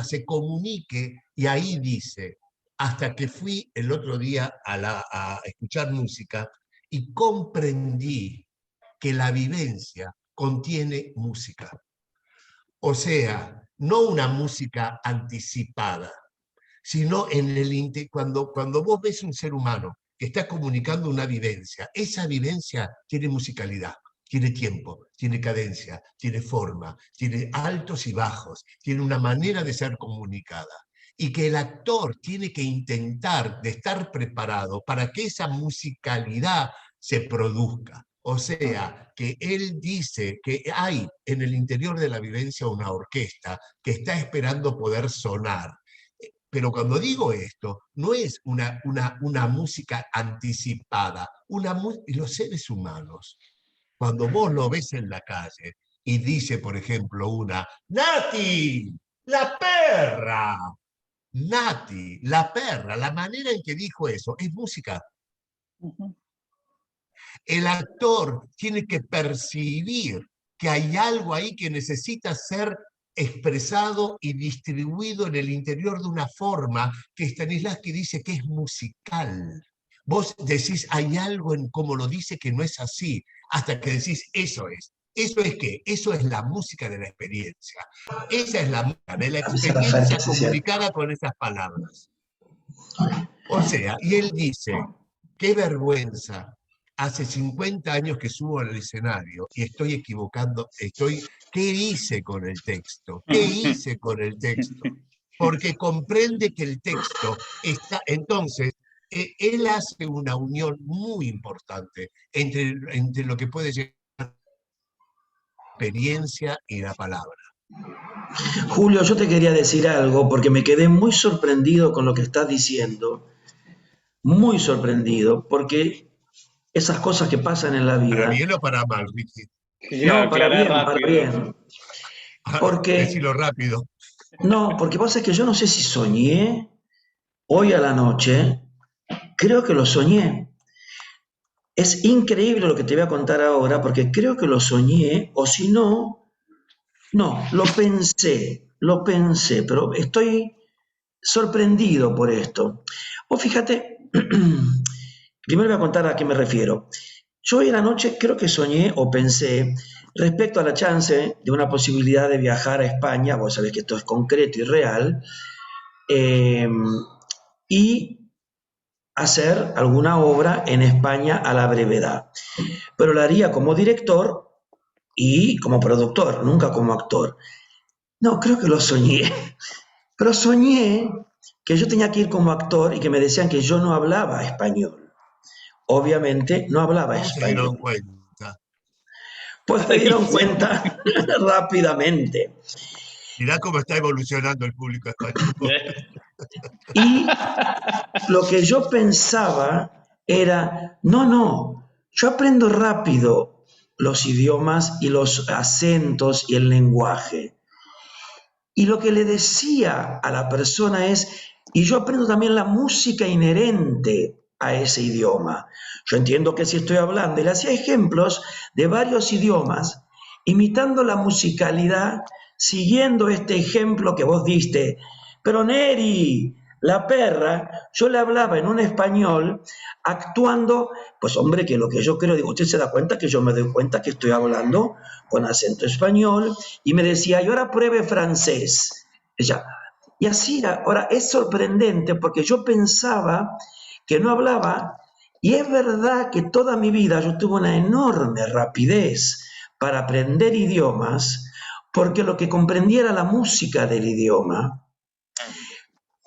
Speaker 1: se comunique, y ahí dice, hasta que fui el otro día a escuchar música y comprendí que la vivencia contiene música. O sea, no una música anticipada, sino cuando vos ves un ser humano que está comunicando una vivencia, esa vivencia tiene musicalidad, tiene tiempo, tiene cadencia, tiene forma, tiene altos y bajos, tiene una manera de ser comunicada. Y que el actor tiene que intentar de estar preparado para que esa musicalidad se produzca. O sea, que él dice que hay en el interior de la vivencia una orquesta que está esperando poder sonar. Pero cuando digo esto, no es una música anticipada. Los seres humanos, cuando vos lo ves en la calle y dice, por ejemplo, Nati, la perra, Nati, la perra, la manera en que dijo eso es música. El actor tiene que percibir que hay algo ahí que necesita ser expresado y distribuido en el interior de una forma que Stanislavski dice que es musical. Vos decís, hay algo en cómo lo dice que no es así, hasta que decís, eso es. ¿Eso es qué? Eso es la música de la experiencia. Esa es la música de la experiencia comunicada con esas palabras. O sea, y él dice, qué vergüenza, hace 50 años que subo al escenario y estoy equivocando, ¿qué hice con el texto? ¿Qué hice con el texto? Porque comprende que el texto está, entonces, él hace una unión muy importante entre lo que puede llegar a la experiencia y la palabra.
Speaker 5: Julio, yo te quería decir algo porque me quedé muy sorprendido con lo que estás diciendo, muy sorprendido, porque esas cosas que pasan en la vida...
Speaker 1: ¿Para bien o para mal, Ricky?
Speaker 5: No, para bien, para bien. Porque...
Speaker 1: Decilo rápido.
Speaker 5: No, porque pasa que yo no sé si soñé hoy a la noche, creo que lo soñé. Es increíble lo que te voy a contar ahora, porque creo que lo soñé, o si no, lo pensé, pero estoy sorprendido por esto. Vos fíjate, primero voy a contar a qué me refiero. Yo hoy en la noche creo que soñé o pensé respecto a la chance de una posibilidad de viajar a España, vos sabés que esto es concreto y real, y hacer alguna obra en España a la brevedad. Pero la haría como director y como productor, nunca como actor. No, creo que lo soñé. Pero soñé que yo tenía que ir como actor y que me decían que yo no hablaba español. Obviamente no hablaba español.
Speaker 1: Se dieron cuenta.
Speaker 5: Pues se dieron cuenta rápidamente.
Speaker 1: Mirá cómo está evolucionando el público español.
Speaker 5: Y lo que yo pensaba era, no, yo aprendo rápido los idiomas y los acentos y el lenguaje. Y lo que le decía a la persona es, y yo aprendo también la música inherente a ese idioma. Yo entiendo que si estoy hablando, y le hacía ejemplos de varios idiomas, imitando la musicalidad, siguiendo este ejemplo que vos diste. Pero Neri, la perra, yo le hablaba en un español, actuando, pues hombre, que lo que yo creo, digo, usted se da cuenta que yo me doy cuenta que estoy hablando con acento español, y me decía, y ahora pruebe francés. Ella, y así era. Ahora, es sorprendente porque yo pensaba que no hablaba, y es verdad que toda mi vida yo tuve una enorme rapidez para aprender idiomas, porque lo que comprendía era la música del idioma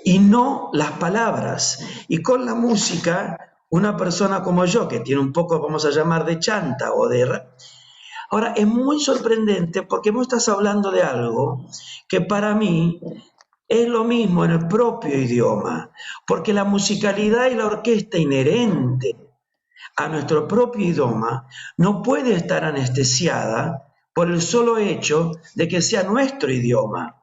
Speaker 5: y no las palabras. Y con la música, una persona como yo, que tiene un poco, vamos a llamar, de chanta o de... Ahora, es muy sorprendente porque vos estás hablando de algo que para mí es lo mismo en el propio idioma, porque la musicalidad y la orquesta inherente a nuestro propio idioma no puede estar anestesiada por el solo hecho de que sea nuestro idioma.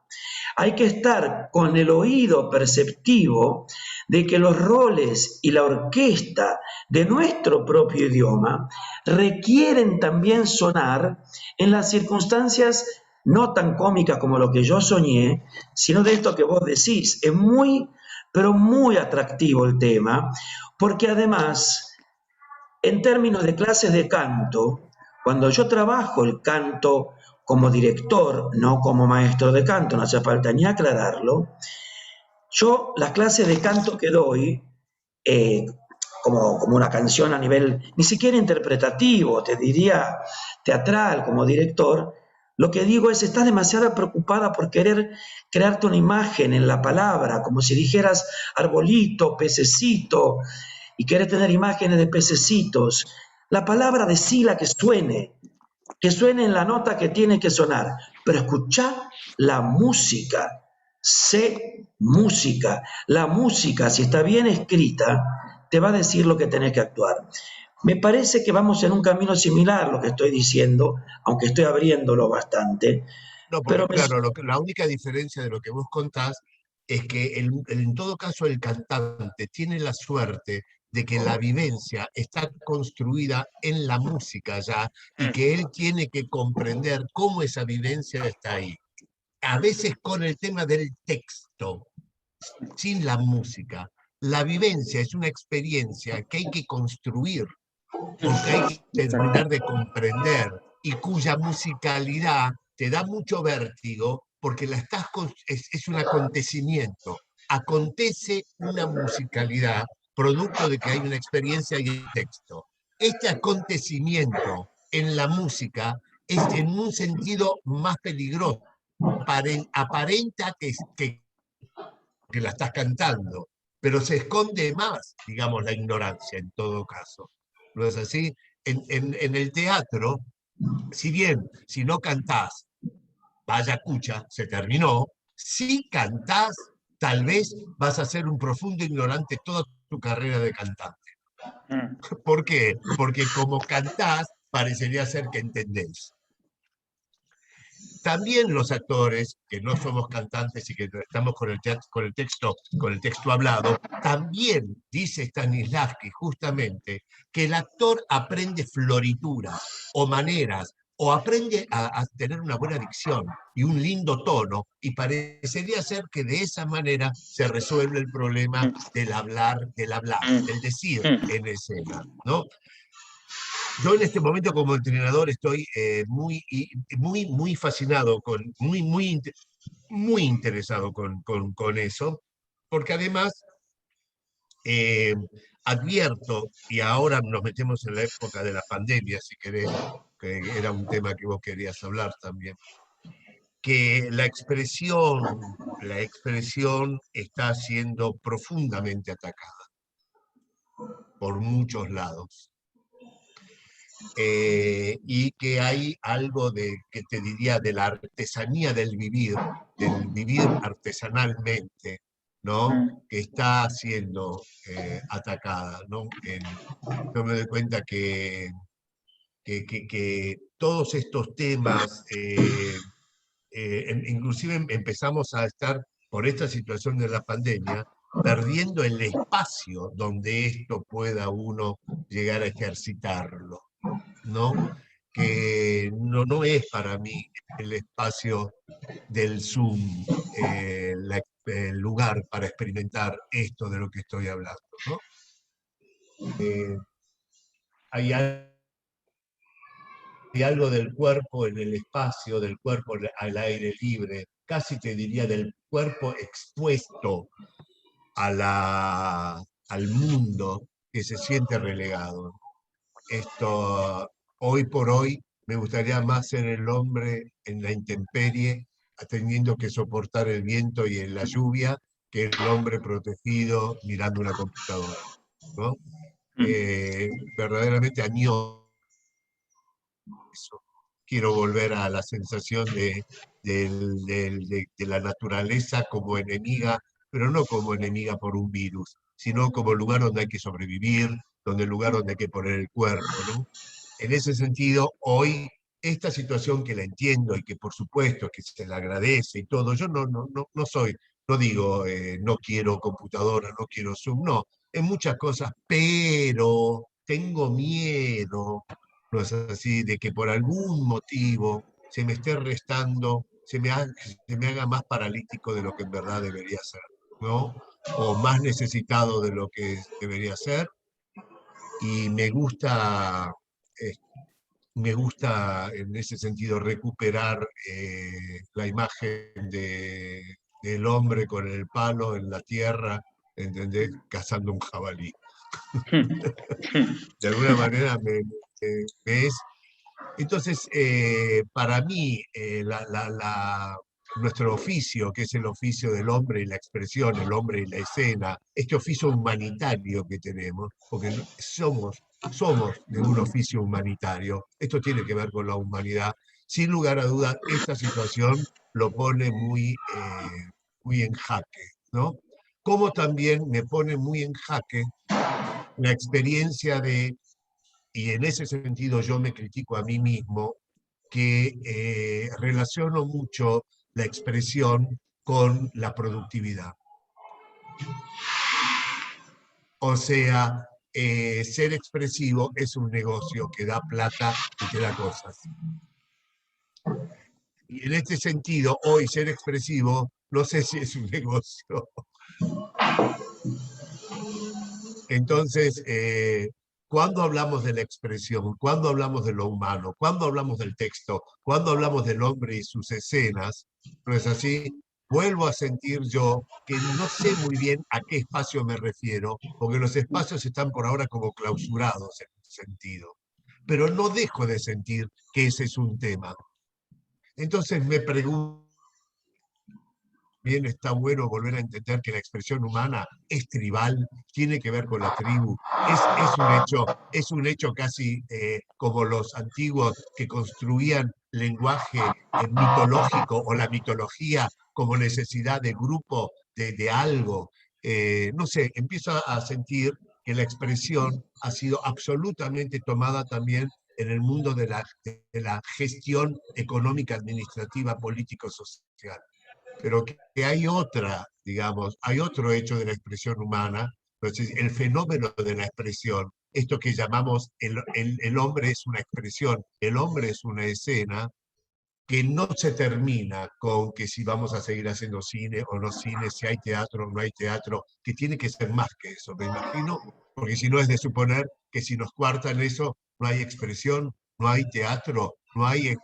Speaker 5: Hay que estar con el oído perceptivo de que los roles y la orquesta de nuestro propio idioma requieren también sonar en las circunstancias no tan cómicas como lo que yo soñé, sino de esto que vos decís. Es muy, pero muy atractivo el tema, porque además, en términos de clases de canto, cuando yo trabajo el canto como director, no como maestro de canto, no hace falta ni aclararlo, yo las clases de canto que doy, eh, como una canción a nivel ni siquiera interpretativo, te diría teatral como director, lo que digo es, estás demasiado preocupada por querer crearte una imagen en la palabra, como si dijeras arbolito, pececito, y querés tener imágenes de pececitos. La palabra decila que suene en la nota que tiene que sonar, pero escuchá la música, sé música. La música, si está bien escrita, te va a decir lo que tenés que actuar. Me parece que vamos en un camino similar, lo que estoy diciendo, aunque estoy abriéndolo bastante,
Speaker 1: No,
Speaker 5: pero
Speaker 1: porque claro, la única diferencia de lo que vos contás es que en todo caso el cantante tiene la suerte de que la vivencia está construida en la música ya y que él tiene que comprender cómo esa vivencia está ahí. A veces con el tema del texto, sin la música. La vivencia es una experiencia que hay que construir o que hay que terminar de comprender y cuya musicalidad te da mucho vértigo porque es un acontecimiento. Acontece una musicalidad producto de que hay una experiencia y un texto. Este acontecimiento en la música es en un sentido más peligroso. Aparenta que la estás cantando, pero se esconde más, digamos, la ignorancia en todo caso. ¿No es así? En el teatro, si bien, si no cantás, vaya cucha, se terminó, si cantás, tal vez vas a ser un profundo ignorante toda tu carrera de cantante. ¿Por qué? Porque como cantás, parecería ser que entendés. También los actores, que no somos cantantes y que estamos con el texto hablado, también dice Stanislavski justamente que el actor aprende florituras o maneras, o aprende a tener una buena dicción y un lindo tono, y parecería ser que de esa manera se resuelve el problema del hablar, del decir en escena, ¿no? Yo en este momento como entrenador estoy muy fascinado, muy interesado con eso, porque además eh, advierto, y ahora nos metemos en la época de la pandemia, si querés, que era un tema que vos querías hablar también, que la expresión está siendo profundamente atacada por muchos lados. y que hay algo de, que te diría, de la artesanía del vivir artesanalmente, ¿no? Que está siendo atacada, ¿no? Yo me doy cuenta que todos estos temas, inclusive empezamos a estar, por esta situación de la pandemia, perdiendo el espacio donde esto pueda uno llegar a ejercitarlo, ¿no? Que no es para mí el espacio del Zoom, el lugar para experimentar esto de lo que estoy hablando, ¿no? Hay algo del cuerpo en el espacio, del cuerpo al aire libre, casi te diría del cuerpo expuesto al mundo que se siente relegado. Esto, hoy por hoy, me gustaría más ser el hombre en la intemperie, teniendo que soportar el viento y la lluvia, que el hombre protegido mirando una computadora, ¿no? Verdaderamente añoro eso. Quiero volver a la sensación de la naturaleza como enemiga, pero no como enemiga por un virus, sino como lugar donde hay que sobrevivir, donde el lugar donde hay que poner el cuerpo, ¿no? En ese sentido, hoy, esta situación que la entiendo y que por supuesto que se la agradece y todo, yo no soy, no digo no quiero computadora, no quiero Zoom, no, en muchas cosas, pero tengo miedo, no es así, de que por algún motivo se me esté restando, se me haga más paralítico de lo que en verdad debería ser, ¿no? O más necesitado de lo que debería ser. Y eh, me gusta en ese sentido recuperar la imagen del hombre con el palo en la tierra, ¿entendés? Cazando un jabalí. De alguna manera me es. Entonces, para mí, nuestro oficio, que es el oficio del hombre y la expresión, el hombre y la escena, este oficio humanitario que tenemos, porque somos de un oficio humanitario, esto tiene que ver con la humanidad. Sin lugar a dudas, esta situación lo pone muy en jaque, ¿no? Como también me pone muy en jaque la experiencia y en ese sentido yo me critico a mí mismo, que relaciono mucho la expresión con la productividad. O sea, ser expresivo es un negocio que da plata y que da cosas. Y en este sentido, hoy ser expresivo, no sé si es un negocio. Entonces, cuando hablamos de la expresión, cuando hablamos de lo humano, cuando hablamos del texto, cuando hablamos del hombre y sus escenas, ¿no es así? Vuelvo a sentir yo que no sé muy bien a qué espacio me refiero, porque los espacios están por ahora como clausurados en ese sentido. Pero no dejo de sentir que ese es un tema. Entonces me pregunto, bien está bueno volver a entender que la expresión humana es tribal, tiene que ver con la tribu, es un hecho casi como los antiguos que construían lenguaje mitológico o la mitología como necesidad de grupo, de algo. No sé, empiezo a sentir que la expresión ha sido absolutamente tomada también en el mundo de la gestión económica, administrativa, político-social. Pero que hay otra, digamos, hay otro hecho de la expresión humana, entonces el fenómeno de la expresión, esto que llamamos el hombre es una expresión, el hombre es una escena, que no se termina con que si vamos a seguir haciendo cine o no cine, si hay teatro o no hay teatro, que tiene que ser más que eso, me imagino, porque si no es de suponer que si nos cuartan eso, no hay expresión, no hay teatro, no hay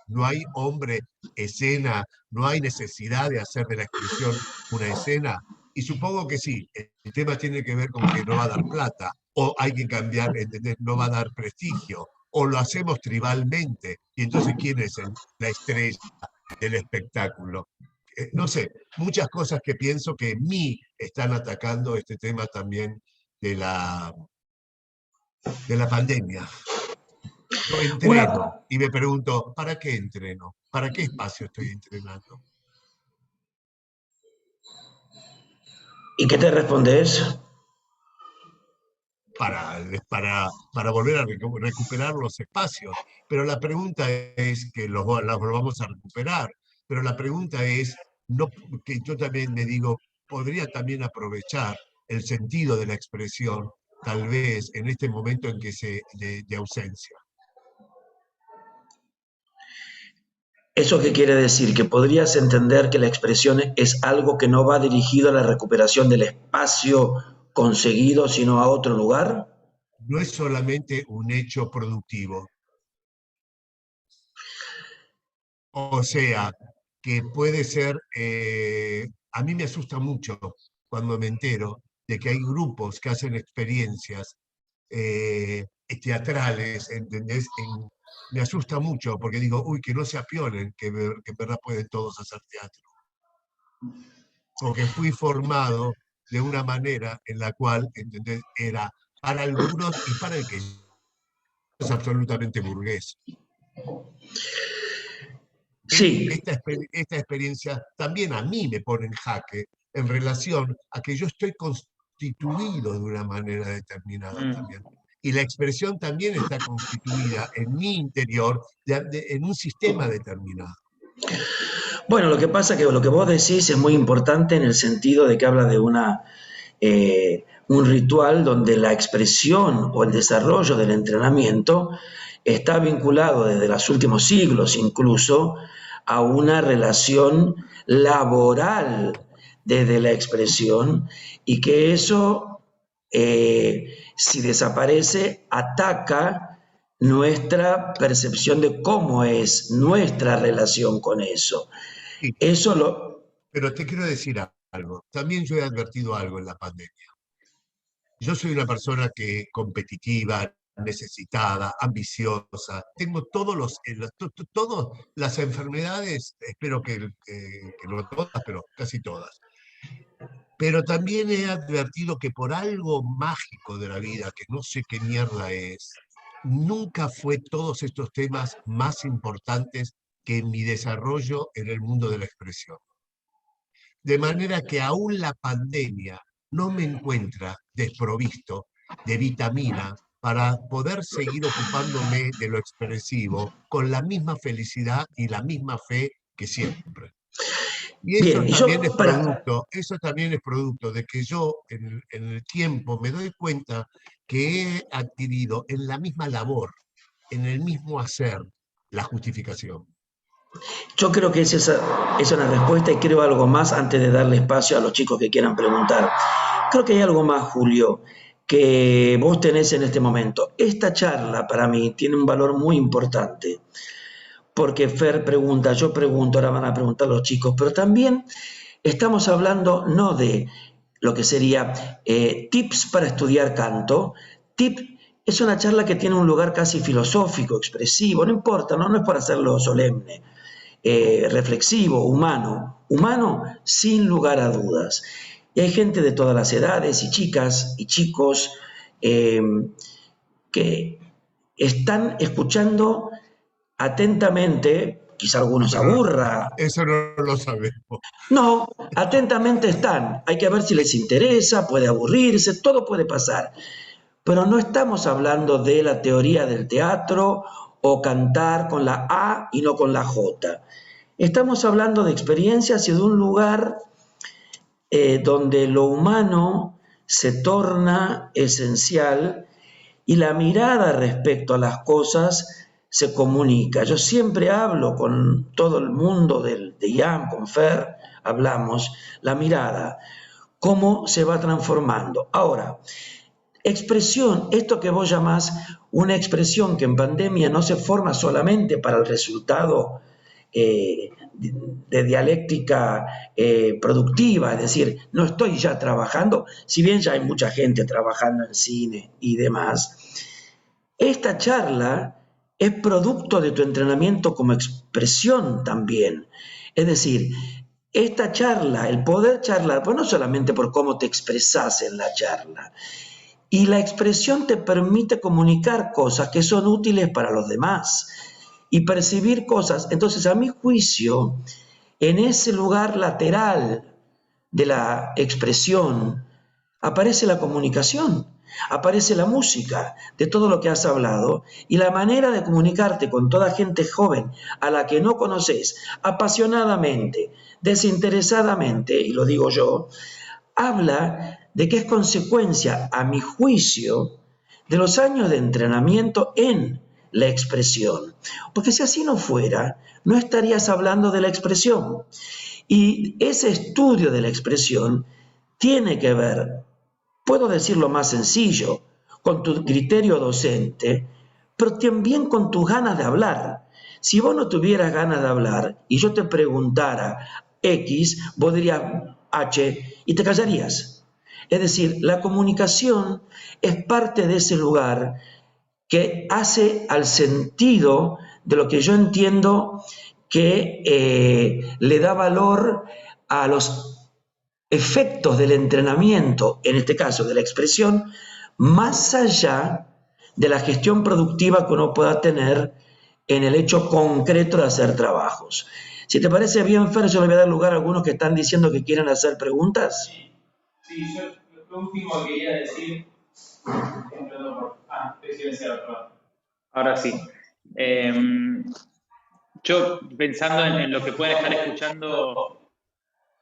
Speaker 1: hombre, escena, no hay necesidad de hacer de la expresión una escena. Y supongo que sí, el tema tiene que ver con que no va a dar plata, o hay que cambiar, ¿entendés? No va a dar prestigio, o lo hacemos tribalmente, y entonces ¿quién es la estrella del espectáculo? No sé, muchas cosas que pienso que en mí están atacando este tema también de la pandemia. Yo entreno
Speaker 5: Una,
Speaker 1: y me pregunto, ¿para qué entreno? ¿Para qué espacio estoy entrenando?
Speaker 5: ¿Y qué te responde eso?
Speaker 1: Para volver a recuperar los espacios. Pero la pregunta es que los vamos a recuperar. Pero la pregunta es, no, que yo también me digo, podría también aprovechar el sentido de la expresión, tal vez en este momento en que de ausencia.
Speaker 5: ¿Eso qué quiere decir? ¿Que podrías entender que la expresión es algo que no va dirigido a la recuperación del espacio conseguido, sino a otro lugar?
Speaker 1: No es solamente un hecho productivo. O sea, que puede ser, a mí me asusta mucho cuando me entero de que hay grupos que hacen experiencias teatrales, ¿entendés? Me asusta mucho porque digo, uy, que no se apionen, que en verdad pueden todos hacer teatro. Porque fui formado de una manera en la cual, ¿entendés? Era para algunos y para el que es absolutamente burgués.
Speaker 5: Sí,
Speaker 1: Esta experiencia también a mí me pone en jaque en relación a que yo estoy constituido de una manera determinada también. Y la expresión también está constituida en mi interior en un sistema determinado.
Speaker 5: bueno, lo que pasa es que lo que vos decís es muy importante en el sentido de que habla de un ritual donde la expresión o el desarrollo del entrenamiento está vinculado desde los últimos siglos incluso a una relación laboral desde la expresión y que eso, si desaparece, ataca nuestra percepción de cómo es nuestra relación con eso.
Speaker 1: Sí,
Speaker 5: Eso lo...
Speaker 1: pero te quiero decir algo. También yo he advertido algo en la pandemia. Yo soy una persona que competitiva, necesitada, ambiciosa. Tengo todas las enfermedades, espero que no todas, pero casi todas. Pero también he advertido que por algo mágico de la vida, que no sé qué mierda es, nunca fue todos estos temas más importantes que mi desarrollo en el mundo de la expresión. De manera que aún la pandemia no me encuentra desprovisto de vitamina para poder seguir ocupándome de lo expresivo con la misma felicidad y la misma fe que siempre. Y
Speaker 5: Bien, y yo,
Speaker 1: eso también es producto de que yo en el tiempo me doy cuenta que he adquirido en la misma labor, en el mismo hacer, la justificación.
Speaker 5: yo creo que es una respuesta y creo algo más antes de darle espacio a los chicos que quieran preguntar. Creo que hay algo más, Julio, que vos tenés en este momento. Esta charla para mí tiene un valor muy importante, porque Fer pregunta, yo pregunto, ahora van a preguntar los chicos, pero también estamos hablando no de lo que sería tips para estudiar canto. Es una charla que tiene un lugar casi filosófico, expresivo, no importa, no es para hacerlo solemne. Reflexivo, humano sin lugar a dudas. Y hay gente de todas las edades, y chicas y chicos, que están escuchando atentamente, quizá algunos aburra.
Speaker 1: Eso no lo sabemos.
Speaker 5: No, atentamente están. Hay que ver si les interesa, puede aburrirse, todo puede pasar. Pero no estamos hablando de la teoría del teatro o cantar con la A y no con la J. Estamos hablando de experiencias y de un lugar donde lo humano se torna esencial y la mirada respecto a las cosas se comunica. Yo siempre hablo con todo el mundo de IAM, con Fer, hablamos, la mirada, cómo se va transformando. Ahora, expresión, esto que vos llamás una expresión que en pandemia no se forma solamente para el resultado de dialéctica productiva, es decir, no estoy ya trabajando, si bien ya hay mucha gente trabajando en cine y demás, esta charla es producto de tu entrenamiento como expresión también. Es decir, esta charla, el poder charlar, pues no solamente por cómo te expresás en la charla, Y la expresión te permite comunicar cosas que son útiles para los demás y percibir cosas. Entonces, a mi juicio, en ese lugar lateral de la expresión aparece la comunicación, aparece la música, de todo lo que has hablado, y la manera de comunicarte con toda gente joven a la que no conoces, apasionadamente, desinteresadamente, y lo digo yo, habla de que es consecuencia, a mi juicio, de los años de entrenamiento en la expresión. Porque si así no fuera, no estarías hablando de la expresión. Y ese estudio de la expresión tiene que ver, puedo decirlo más sencillo, con tu criterio docente, pero también con tus ganas de hablar. Si vos no tuvieras ganas de hablar y yo te preguntara X, vos dirías H y te callarías. Es decir, la comunicación es parte de ese lugar que hace al sentido de lo que yo entiendo que le da valor a los efectos del entrenamiento, en este caso de la expresión, más allá de la gestión productiva que uno pueda tener en el hecho concreto de hacer trabajos. Si te parece bien, Fer, yo le voy a dar lugar a algunos que están diciendo que quieren hacer preguntas.
Speaker 6: Sí, yo lo último que quería decir. Estoy silenciado, perdón.
Speaker 4: Ahora sí. Yo pensando en lo que pueden estar escuchando,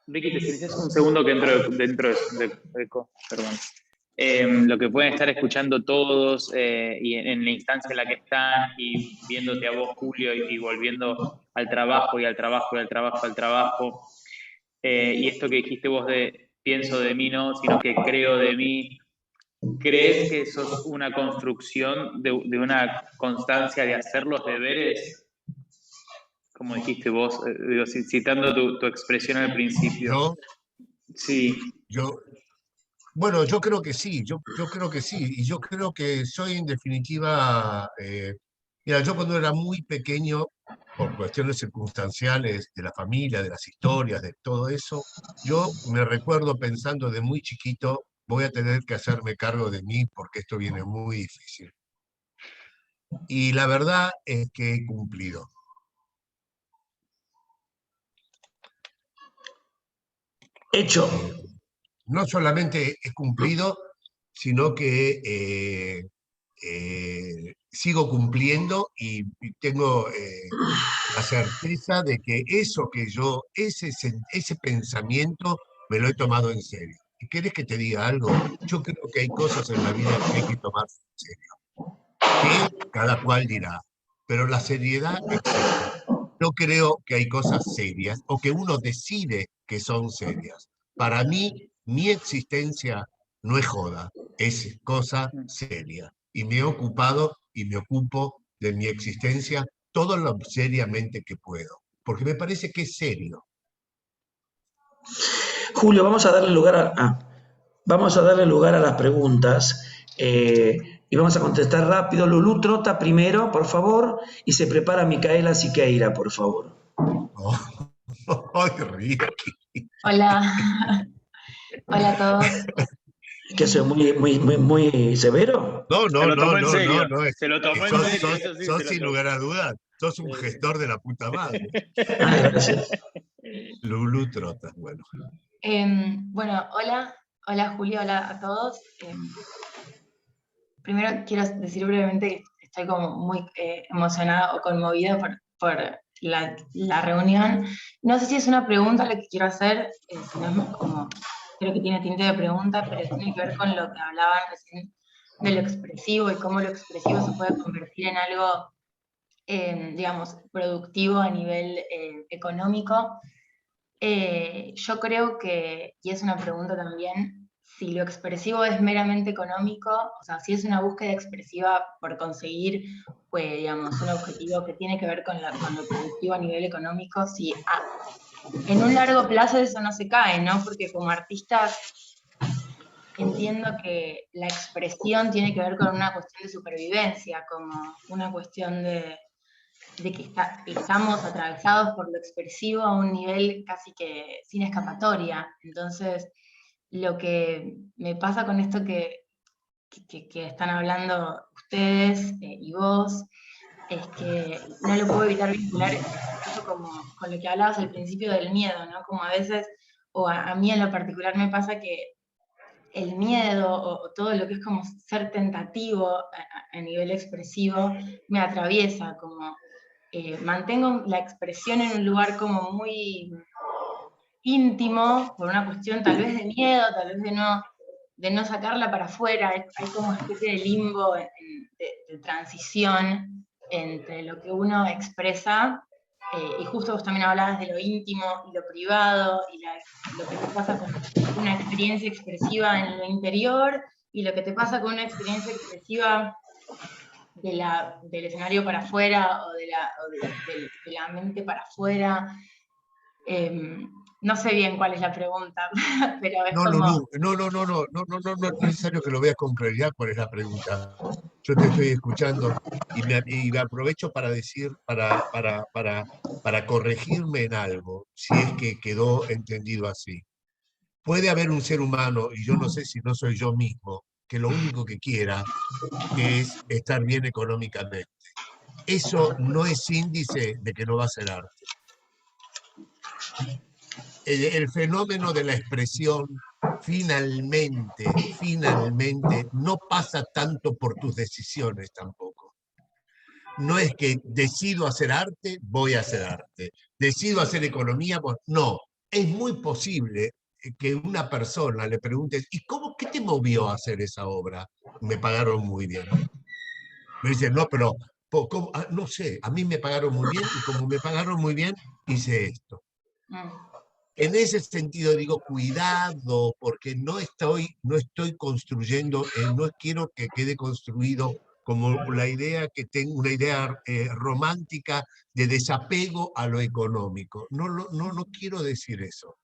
Speaker 4: Ricky, te silencias un segundo que dentro de eco, perdón. Lo que pueden estar escuchando todos y en la instancia en la que están y viéndote a vos, Julio, y volviendo al trabajo y al trabajo y al trabajo, al trabajo. Y esto que dijiste vos de pienso de mí, no, sino que creo de mí. ¿Crees que eso es una construcción de una constancia de hacer los deberes? Como dijiste vos, citando tu expresión al principio.
Speaker 1: Yo,
Speaker 4: Sí.
Speaker 1: Bueno, yo creo que sí, yo creo que sí, y yo creo que soy en definitiva, mira, yo cuando era muy pequeño, por cuestiones circunstanciales de la familia, de las historias, de todo eso, yo me recuerdo pensando de muy chiquito, voy a tener que hacerme cargo de mí porque esto viene muy difícil. Y la verdad es que he cumplido.
Speaker 5: Hecho.
Speaker 1: No solamente he cumplido, sino que sigo cumpliendo y tengo la certeza de que eso que yo, ese pensamiento, me lo he tomado en serio. ¿Y querés que te diga algo? Yo creo que hay cosas en la vida que hay que tomar en serio, que cada cual dirá, pero la seriedad existe. No creo que hay cosas serias o que uno decide que son serias. Para mí, mi existencia no es joda, es cosa seria. Y me he ocupado y me ocupo de mi existencia todo lo seriamente que puedo, porque me parece que es serio.
Speaker 5: Julio, vamos a darle lugar a las preguntas y vamos a contestar rápido. Lulú Trota primero, por favor, y se prepara Micaela Siqueira, por favor.
Speaker 1: Oh, ¡ay, Ricky!
Speaker 7: Hola, hola a todos.
Speaker 5: ¿Que soy muy severo?
Speaker 1: No,
Speaker 4: Se lo tomó en serio.
Speaker 1: no.
Speaker 4: Se lo tomó en serio. Eso sí,
Speaker 1: Sos
Speaker 4: se lo
Speaker 1: sin
Speaker 4: tomó.
Speaker 1: lugar a dudas, sos un gestor de la puta madre.
Speaker 5: Ah, gracias.
Speaker 1: Lulú Trota, bueno.
Speaker 7: Bueno, hola Julio, hola a todos. Primero quiero decir brevemente que estoy como muy emocionada o conmovida por la reunión. No sé si es una pregunta la que quiero hacer, si no es como, creo que tiene tinte de pregunta, pero tiene que ver con lo que hablaban recién de lo expresivo y cómo lo expresivo se puede convertir en algo, digamos, productivo a nivel económico. Yo creo que, y es una pregunta también, si lo expresivo es meramente económico, o sea, si es una búsqueda expresiva por conseguir, pues, digamos, un objetivo que tiene que ver con lo productivo a nivel económico, si en un largo plazo eso no se cae, ¿no? Porque como artistas entiendo que la expresión tiene que ver con una cuestión de supervivencia, como una cuestión de que estamos atravesados por lo expresivo a un nivel casi que sin escapatoria. Entonces, lo que me pasa con esto que que están hablando ustedes y vos, es que no lo puedo evitar vincular eso como con lo que hablabas al principio del miedo, ¿no? Como a veces, o a mí en lo particular me pasa que el miedo o todo lo que es como ser tentativo a nivel expresivo me atraviesa, como mantengo la expresión en un lugar como muy íntimo, por una cuestión tal vez de miedo, tal vez de no sacarla para afuera, hay como una especie de limbo de transición entre lo que uno expresa, y justo vos también hablabas de lo íntimo y lo privado, y lo que te pasa con una experiencia expresiva en lo interior, y lo que te pasa con una experiencia expresiva del escenario para afuera, o de la mente para afuera. No sé bien cuál es la pregunta, pero es
Speaker 1: No,
Speaker 7: como...
Speaker 1: no es necesario que lo veas con claridad cuál es la pregunta. Yo te estoy escuchando y me aprovecho para decir, para corregirme en algo, si es que quedó entendido así. Puede haber un ser humano, y yo no sé si no soy yo mismo, que lo único que quiera es estar bien económicamente. Eso no es índice de que no va a ser arte. El fenómeno de la expresión finalmente no pasa tanto por tus decisiones tampoco. No es que decido hacer arte, voy a hacer arte. Decido hacer economía, no. Es muy posible que una persona le preguntes, ¿y qué te movió a hacer esa obra? Me pagaron muy bien. Me dicen, no, pero no sé, a mí me pagaron muy bien y como me pagaron muy bien, hice esto. En ese sentido digo, cuidado, porque no estoy construyendo, no quiero que quede construido como la idea que tengo, una idea romántica de desapego a lo económico. No quiero decir eso.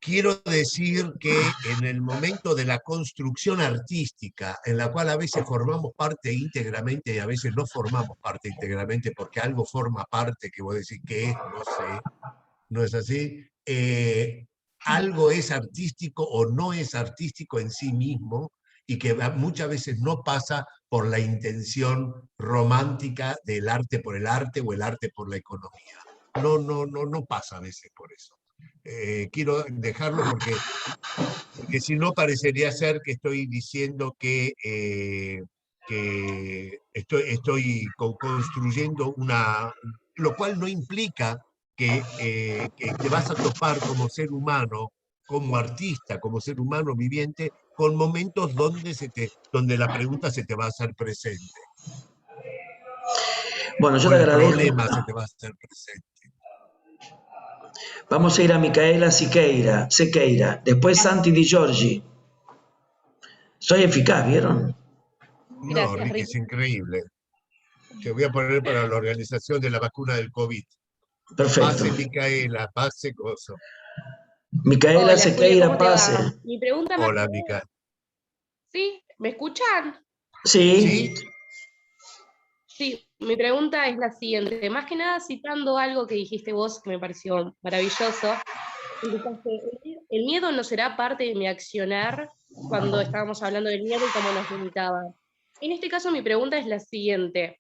Speaker 1: Quiero decir que en el momento de la construcción artística, en la cual a veces formamos parte íntegramente y a veces no formamos parte íntegramente, porque algo forma parte que vos decís que es, no sé, ¿no es así? Algo es artístico o no es artístico en sí mismo y que muchas veces no pasa por la intención romántica del arte por el arte o el arte por la economía. No pasa a veces por eso. Quiero dejarlo porque si no parecería ser que estoy diciendo que estoy construyendo lo cual no implica que te vas a topar como ser humano, como artista, como ser humano viviente, con momentos donde la pregunta se te va a hacer presente,
Speaker 5: Bueno, yo
Speaker 1: o
Speaker 5: te
Speaker 1: el
Speaker 5: agradezco.
Speaker 1: problema se te va a hacer presente.
Speaker 5: Vamos a ir a Micaela Sequeira, después Santi Di Giorgi. Soy eficaz, ¿vieron?
Speaker 1: No,
Speaker 8: Gracias,
Speaker 1: Ricky,
Speaker 8: Ricky.
Speaker 1: es increíble. Te voy a poner para la organización de la vacuna del COVID.
Speaker 5: Perfecto.
Speaker 1: Pase Micaela, pase Coso.
Speaker 5: Micaela
Speaker 8: Hola, Julio,
Speaker 5: Sequeira,
Speaker 8: ¿cómo te
Speaker 5: pase.
Speaker 8: va? Mi pregunta más
Speaker 1: Hola,
Speaker 8: que
Speaker 1: Mica.
Speaker 8: nada, ¿sí? ¿Me escuchan?
Speaker 5: Sí.
Speaker 1: ¿Sí?
Speaker 8: Sí, mi pregunta es la siguiente. Más que nada citando algo que dijiste vos, que me pareció maravilloso. El miedo no será parte de mi accionar cuando estábamos hablando del miedo y cómo nos limitaba. En este caso, mi pregunta es la siguiente.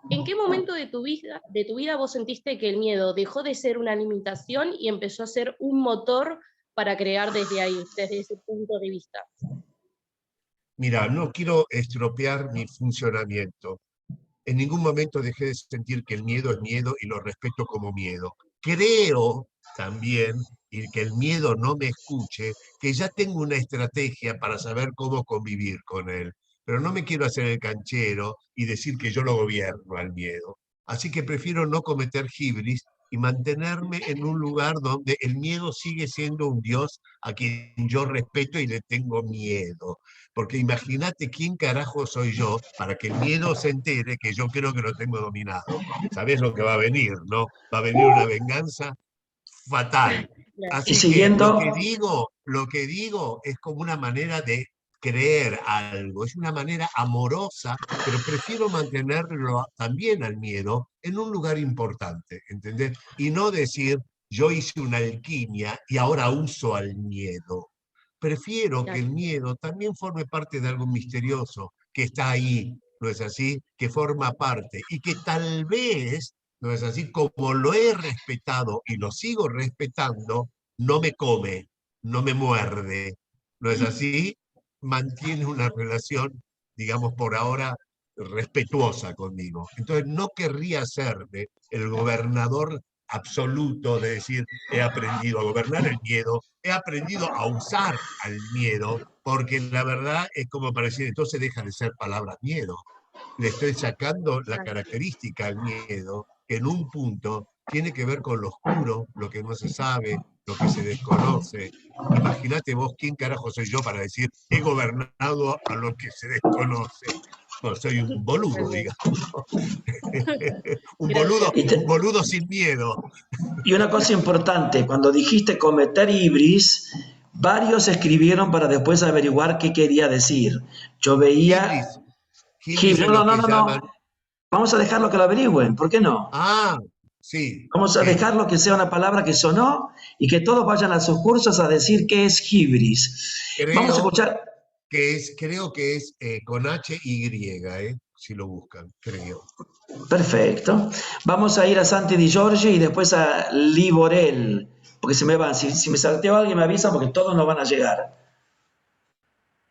Speaker 8: ¿En qué momento de tu vida vos sentiste que el miedo dejó de ser una limitación y empezó a ser un motor para crear desde ahí, desde ese punto de vista?
Speaker 1: Mira, no quiero estropear mi funcionamiento. En ningún momento dejé de sentir que el miedo es miedo y lo respeto como miedo. Creo también, y que el miedo no me escuche, que ya tengo una estrategia para saber cómo convivir con él. Pero no me quiero hacer el canchero y decir que yo lo gobierno al miedo. Así que prefiero no cometer hibris y mantenerme en un lugar donde el miedo sigue siendo un Dios a quien yo respeto y le tengo miedo. Porque imagínate quién carajo soy yo para que el miedo se entere que yo creo que lo tengo dominado. ¿Sabés lo que va a venir, no? Va a venir una venganza fatal.
Speaker 5: Y
Speaker 1: Así que
Speaker 5: siguiendo,
Speaker 1: lo que digo es como una manera de creer algo, es una manera amorosa, pero prefiero mantenerlo también al miedo en un lugar importante, ¿entendés? Y no decir, yo hice una alquimia y ahora uso al miedo. prefiero que
Speaker 8: Claro.
Speaker 1: el miedo también forme parte de algo misterioso, que está ahí, ¿no es así? Que forma parte y que tal vez, ¿no es así? Como lo he respetado y lo sigo respetando, no me come, no me muerde, ¿no es así? Mantiene una relación, digamos, por ahora respetuosa conmigo. Entonces no querría serme el gobernador absoluto de decir, he aprendido a gobernar el miedo, he aprendido a usar al miedo, porque la verdad es como para decir, entonces deja de ser palabra miedo. Le estoy sacando la
Speaker 8: Claro.
Speaker 1: característica al miedo, que en un punto tiene que ver con lo oscuro, lo que no se sabe, lo que se desconoce. Imagínate vos quién carajo soy yo para decir, he gobernado a lo que se desconoce. Bueno, soy un boludo,
Speaker 8: Totalmente.
Speaker 1: digamos.
Speaker 8: Gracias.
Speaker 5: Y,
Speaker 1: Un boludo sin miedo.
Speaker 5: y una cosa importante, cuando dijiste cometer ibris, varios escribieron para después averiguar qué quería decir. Yo veía...
Speaker 1: Hibris. Hibris es
Speaker 5: No,
Speaker 1: lo
Speaker 5: no,
Speaker 1: que
Speaker 5: no,
Speaker 1: llaman.
Speaker 5: no. Vamos a dejarlo que lo averigüen, ¿por qué no?
Speaker 1: Ah, sí.
Speaker 5: Vamos a dejarlo que sea una palabra que sonó y que todos vayan a sus cursos a decir qué es hibris. Vamos a
Speaker 1: Creo
Speaker 5: escuchar.
Speaker 1: creo que es con H-Y, si lo buscan, creo.
Speaker 5: Perfecto. Vamos a ir a Santi Di Giorgi y después a Liborel, porque se me van. Si me salteo alguien me avisa porque todos no van a llegar.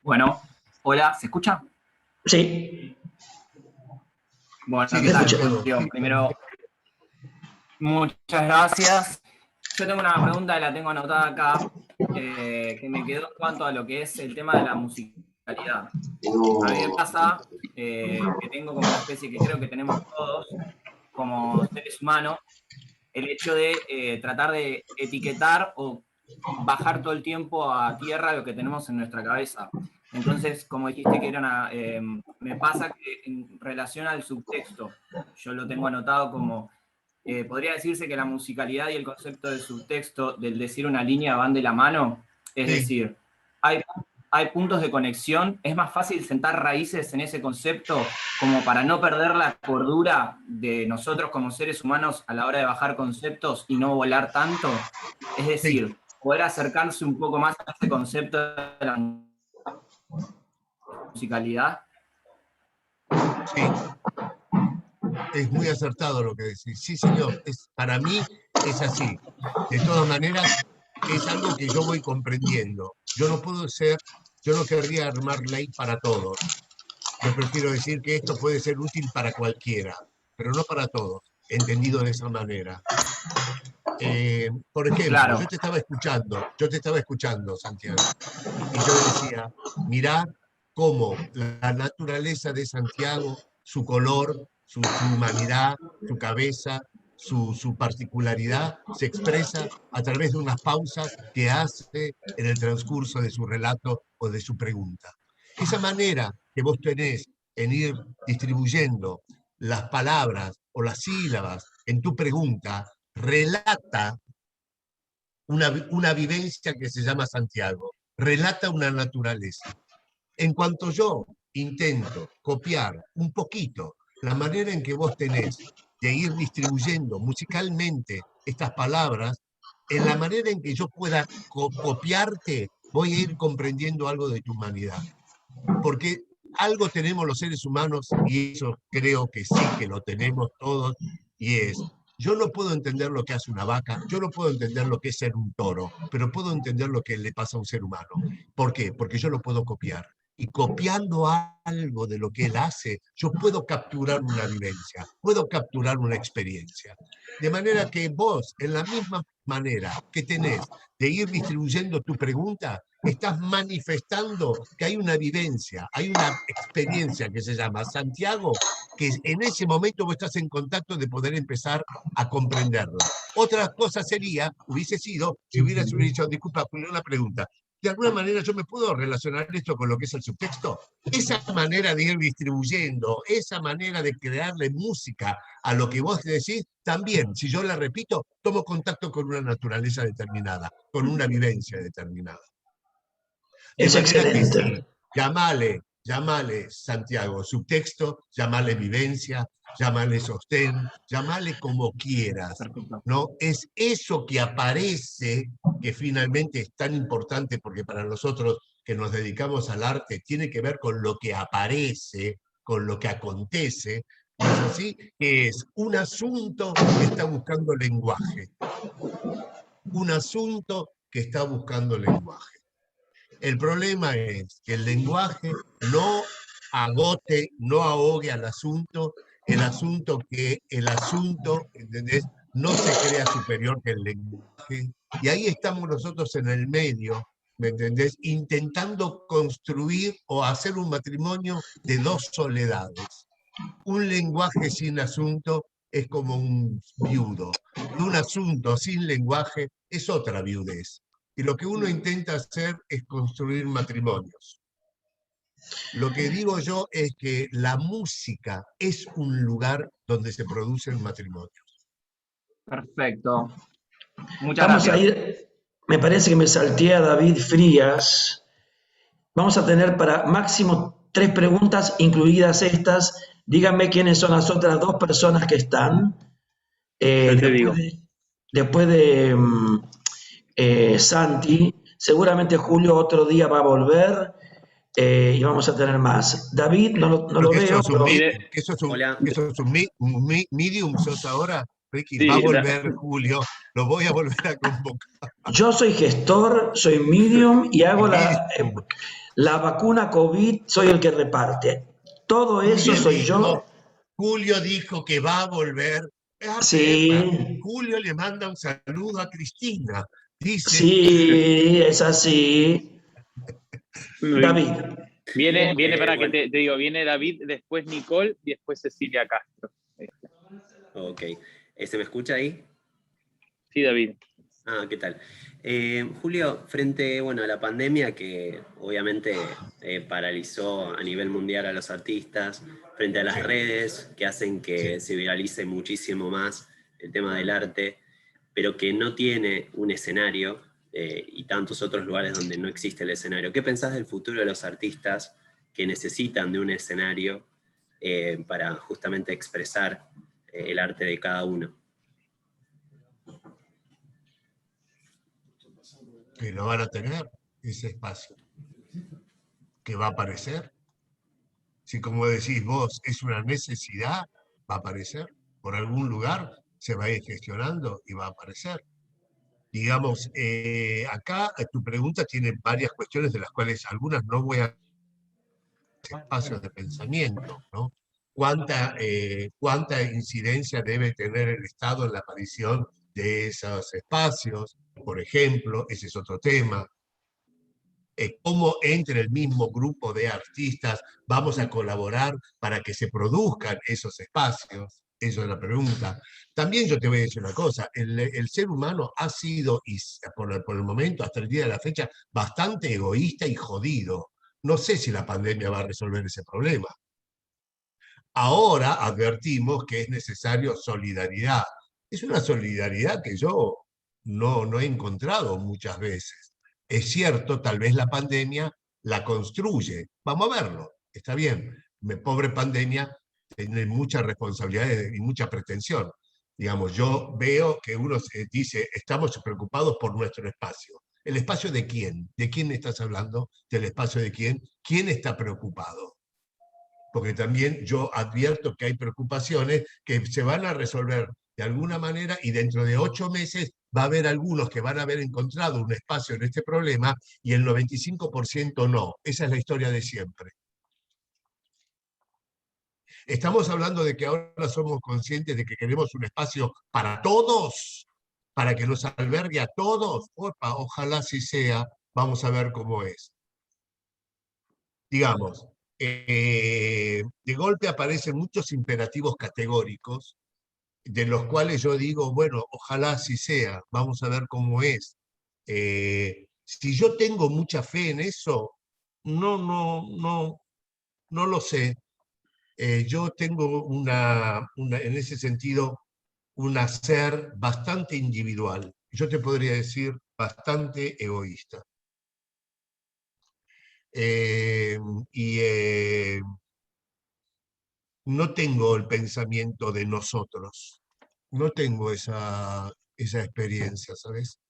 Speaker 9: Bueno, hola, ¿se escucha?
Speaker 5: Sí,
Speaker 9: Bueno,
Speaker 1: Sí,
Speaker 9: ¿qué
Speaker 1: te
Speaker 9: tal,
Speaker 1: escuchamos.
Speaker 9: Julio? Primero, muchas gracias. Yo tengo una pregunta que la tengo anotada acá, que me quedó en cuanto a lo que es el tema de la musicalidad. A mí me pasa que tengo como una especie que creo que tenemos todos como seres humanos, el hecho de tratar de etiquetar o bajar todo el tiempo a tierra lo que tenemos en nuestra cabeza. Entonces, como dijiste que era una, me pasa que en relación al subtexto, yo lo tengo anotado como, podría decirse que la musicalidad y el concepto del subtexto, del decir una línea, van de la mano. Es
Speaker 1: Sí.
Speaker 9: decir, hay puntos de conexión, es más fácil sentar raíces en ese concepto como para no perder la cordura de nosotros como seres humanos a la hora de bajar conceptos y no volar tanto. Es decir, poder acercarse un poco más a ese concepto de la musicalidad.
Speaker 1: Sí. Es muy acertado lo que decís. Sí, señor. Para mí es así. De todas maneras, es algo que yo voy comprendiendo. Yo no querría armar ley para todos. Yo prefiero decir que esto puede ser útil para cualquiera, pero no para todos, entendido de esa manera. Por ejemplo,
Speaker 9: Claro.
Speaker 1: yo te estaba escuchando, Santiago, y yo decía, mirá cómo la naturaleza de Santiago, su color, su humanidad, su cabeza, su particularidad, se expresa a través de unas pausas que hace en el transcurso de su relato o de su pregunta. Esa manera que vos tenés en ir distribuyendo las palabras o las sílabas en tu pregunta, relata una vivencia que se llama Santiago, relata una naturaleza. En cuanto yo intento copiar un poquito la manera en que vos tenés de ir distribuyendo musicalmente estas palabras, en la manera en que yo pueda copiarte, voy a ir comprendiendo algo de tu humanidad. Porque algo tenemos los seres humanos, y eso creo que sí que lo tenemos todos, y es, yo no puedo entender lo que hace una vaca, yo no puedo entender lo que es ser un toro, pero puedo entender lo que le pasa a un ser humano. ¿Por qué? Porque yo lo puedo copiar. Y copiando algo de lo que él hace, yo puedo capturar una vivencia, puedo capturar una experiencia. De manera que vos, en la misma manera que tenés de ir distribuyendo tu pregunta, estás manifestando que hay una vivencia, hay una experiencia que se llama Santiago, que en ese momento vos estás en contacto de poder empezar a comprenderla. Otra cosa hubiese sido, si hubieras dicho, disculpa, una pregunta, de alguna manera yo me puedo relacionar esto con lo que es el subtexto. Esa manera de ir distribuyendo, esa manera de crearle música a lo que vos decís, también, si yo la repito, tomo contacto con una naturaleza determinada, con una vivencia determinada. De
Speaker 5: es
Speaker 1: manera que
Speaker 5: excelente.
Speaker 1: sí, llamale Santiago subtexto, llamale vivencia, llámale sostén, llámale como quieras, ¿no? Es eso que aparece, que finalmente es tan importante, porque para nosotros que nos dedicamos al arte tiene que ver con lo que aparece, con lo que acontece, ¿no es así? Que es un asunto que está buscando lenguaje. Un asunto que está buscando lenguaje. El problema es que el lenguaje no agote, no ahogue al asunto, ¿entendés? No se crea superior que el lenguaje. Y ahí estamos nosotros en el medio, ¿me entendés? Intentando construir o hacer un matrimonio de dos soledades. Un lenguaje sin asunto es como un viudo, y un asunto sin lenguaje es otra viudez. Y lo que uno intenta hacer es construir matrimonios. Lo que digo yo es que la música es un lugar donde se producen matrimonios.
Speaker 9: Perfecto. Muchas
Speaker 5: Vamos
Speaker 9: gracias.
Speaker 5: a ir, me parece que me salteé a David Frías. Vamos a tener para máximo 3 preguntas, incluidas estas. Díganme quiénes son las otras 2 personas que están.
Speaker 4: Ya te digo.
Speaker 5: Después de Santi, seguramente Julio otro día va a volver y vamos a tener más. David, no lo veo.
Speaker 1: Eso es un medium, sos ahora, Ricky,
Speaker 4: Sí,
Speaker 1: va a volver Julio, lo voy a volver a convocar.
Speaker 5: Yo soy gestor, soy medium y hago
Speaker 1: Medium.
Speaker 5: la vacuna COVID, soy el que reparte. Todo eso soy yo.
Speaker 1: Julio dijo que va a volver.
Speaker 5: Sí.
Speaker 1: Julio le manda un saludo a Cristina. Dice.
Speaker 5: Sí, es así. David.
Speaker 4: Viene para que te digo, viene David, después Nicole y después Cecilia Castro.
Speaker 10: Ok. ¿Se me escucha ahí?
Speaker 4: Sí, David.
Speaker 10: Ah, ¿qué tal? Julio, frente a la pandemia que obviamente paralizó a nivel mundial a los artistas, frente a las redes que hacen que se viralice muchísimo más el tema del arte, pero que no tiene un escenario y tantos otros lugares donde no existe el escenario. ¿Qué pensás del futuro de los artistas que necesitan de un escenario para justamente expresar el arte de cada uno?
Speaker 1: Que no van a tener ese espacio, que va a aparecer. Si como decís vos, es una necesidad, va a aparecer. Por algún lugar se va a ir gestionando y va a aparecer. Digamos, acá tu pregunta tiene varias cuestiones de las cuales algunas no voy a espacios de pensamiento, ¿no? ¿Cuánta incidencia debe tener el Estado en la aparición de esos espacios? Por ejemplo, ese es otro tema. ¿Cómo entre el mismo grupo de artistas vamos a colaborar para que se produzcan esos espacios? Eso es la pregunta. También yo te voy a decir una cosa, el ser humano ha sido, y por el momento, hasta el día de la fecha, bastante egoísta y jodido. No sé si la pandemia va a resolver ese problema. Ahora advertimos que es necesario solidaridad. Es una solidaridad que yo no he encontrado muchas veces. Es cierto, tal vez la pandemia la construye. Vamos a verlo, está bien. Pobre pandemia tiene muchas responsabilidades y mucha pretensión. Digamos, yo veo que uno dice, estamos preocupados por nuestro espacio. ¿El espacio de quién? ¿De quién estás hablando? ¿Del espacio de quién? ¿Quién está preocupado? Porque también yo advierto que hay preocupaciones que se van a resolver de alguna manera y dentro de 8 meses va a haber algunos que van a haber encontrado un espacio en este problema y el 95% no. Esa es la historia de siempre. Estamos hablando de que ahora somos conscientes de que queremos un espacio para todos, para que nos albergue a todos. Opa, ojalá así sea. Vamos a ver cómo es. Digamos, de golpe aparecen muchos imperativos categóricos, de los cuales yo digo, bueno, ojalá así sea, vamos a ver cómo es. Si yo tengo mucha fe en eso, no lo sé. Yo tengo en ese sentido, un hacer bastante individual. Yo te podría decir bastante egoísta. Y no tengo el pensamiento de nosotros, no tengo esa experiencia, ¿sabes?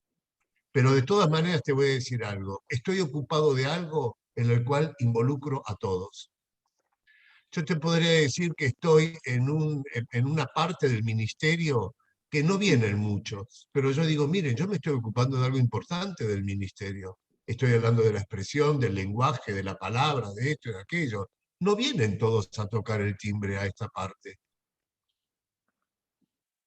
Speaker 1: Pero de todas maneras te voy a decir algo, estoy ocupado de algo en el cual involucro a todos. Yo te podría decir que estoy en una parte del ministerio que no vienen muchos, pero yo digo, miren, yo me estoy ocupando de algo importante del ministerio. Estoy hablando de la expresión, del lenguaje, de la palabra, de esto y de aquello. No vienen todos a tocar el timbre a esta parte.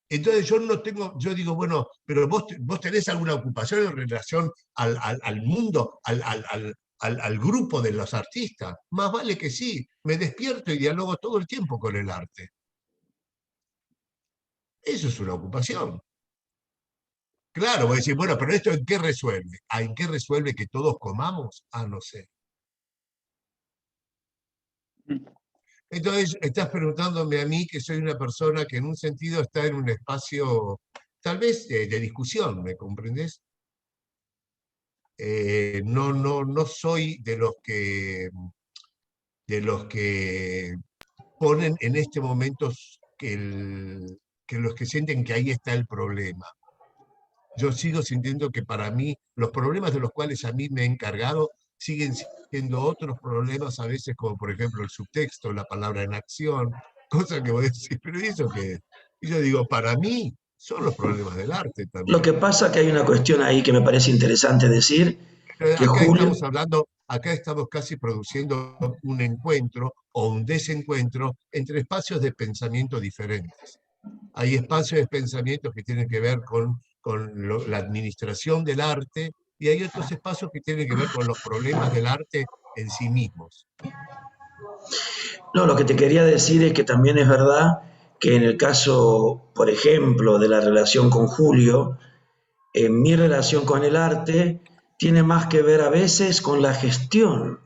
Speaker 1: Entonces yo no tengo, yo digo, bueno, pero vos tenés alguna ocupación en relación al mundo, al grupo de los artistas. Más vale que sí, me despierto y dialogo todo el tiempo con el arte. Eso es una ocupación. Claro, voy a decir, bueno, pero ¿esto en qué resuelve? ¿En qué resuelve que todos comamos? No sé. Entonces, estás preguntándome a mí que soy una persona que en un sentido está en un espacio, tal vez de discusión, ¿me comprendes? No soy de los que ponen en este momento que los que sienten que ahí está el problema. Yo sigo sintiendo que para mí los problemas de los cuales a mí me he encargado siguen siendo otros problemas a veces, como por ejemplo el subtexto, la palabra en acción, cosa que voy a decir, pero ¿y eso qué es? Y yo digo, para mí son los problemas del arte también.
Speaker 5: Lo que pasa es que hay una cuestión ahí que me parece interesante decir, que Julio...
Speaker 1: Acá estamos casi produciendo un encuentro o un desencuentro entre espacios de pensamiento diferentes. Hay espacios de pensamiento que tienen que ver con la administración del arte y hay otros espacios que tienen que ver con los problemas del arte en sí mismos.
Speaker 5: No, lo que te quería decir es que también es verdad que en el caso, por ejemplo, de la relación con Julio, mi relación con el arte tiene más que ver a veces con la gestión.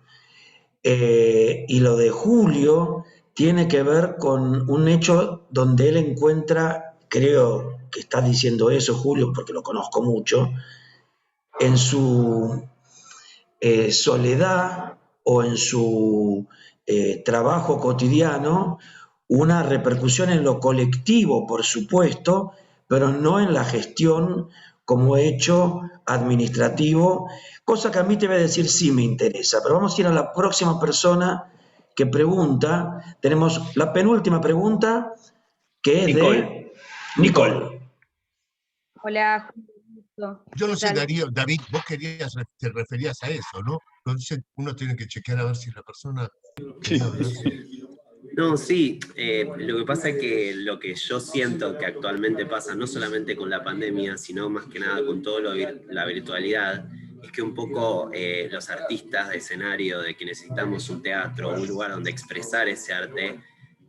Speaker 5: Y lo de Julio tiene que ver con un hecho donde él encuentra, creo que está diciendo eso Julio porque lo conozco mucho, en su soledad o en su trabajo cotidiano, una repercusión en lo colectivo, por supuesto, pero no en la gestión como hecho administrativo, cosa que a mí te voy a decir sí me interesa. Pero vamos a ir a la próxima persona que pregunta. Tenemos la penúltima pregunta, que es de Nicole.
Speaker 11: Hola,
Speaker 1: yo no sé, Darío, David, vos te referías a eso, ¿no? Entonces uno tiene que chequear a ver si la persona...
Speaker 10: No, sí, lo que pasa es que lo que yo siento que actualmente pasa, no solamente con la pandemia, sino más que nada con todo la virtualidad, es que un poco los artistas de escenario, de que necesitamos un teatro, un lugar donde expresar ese arte,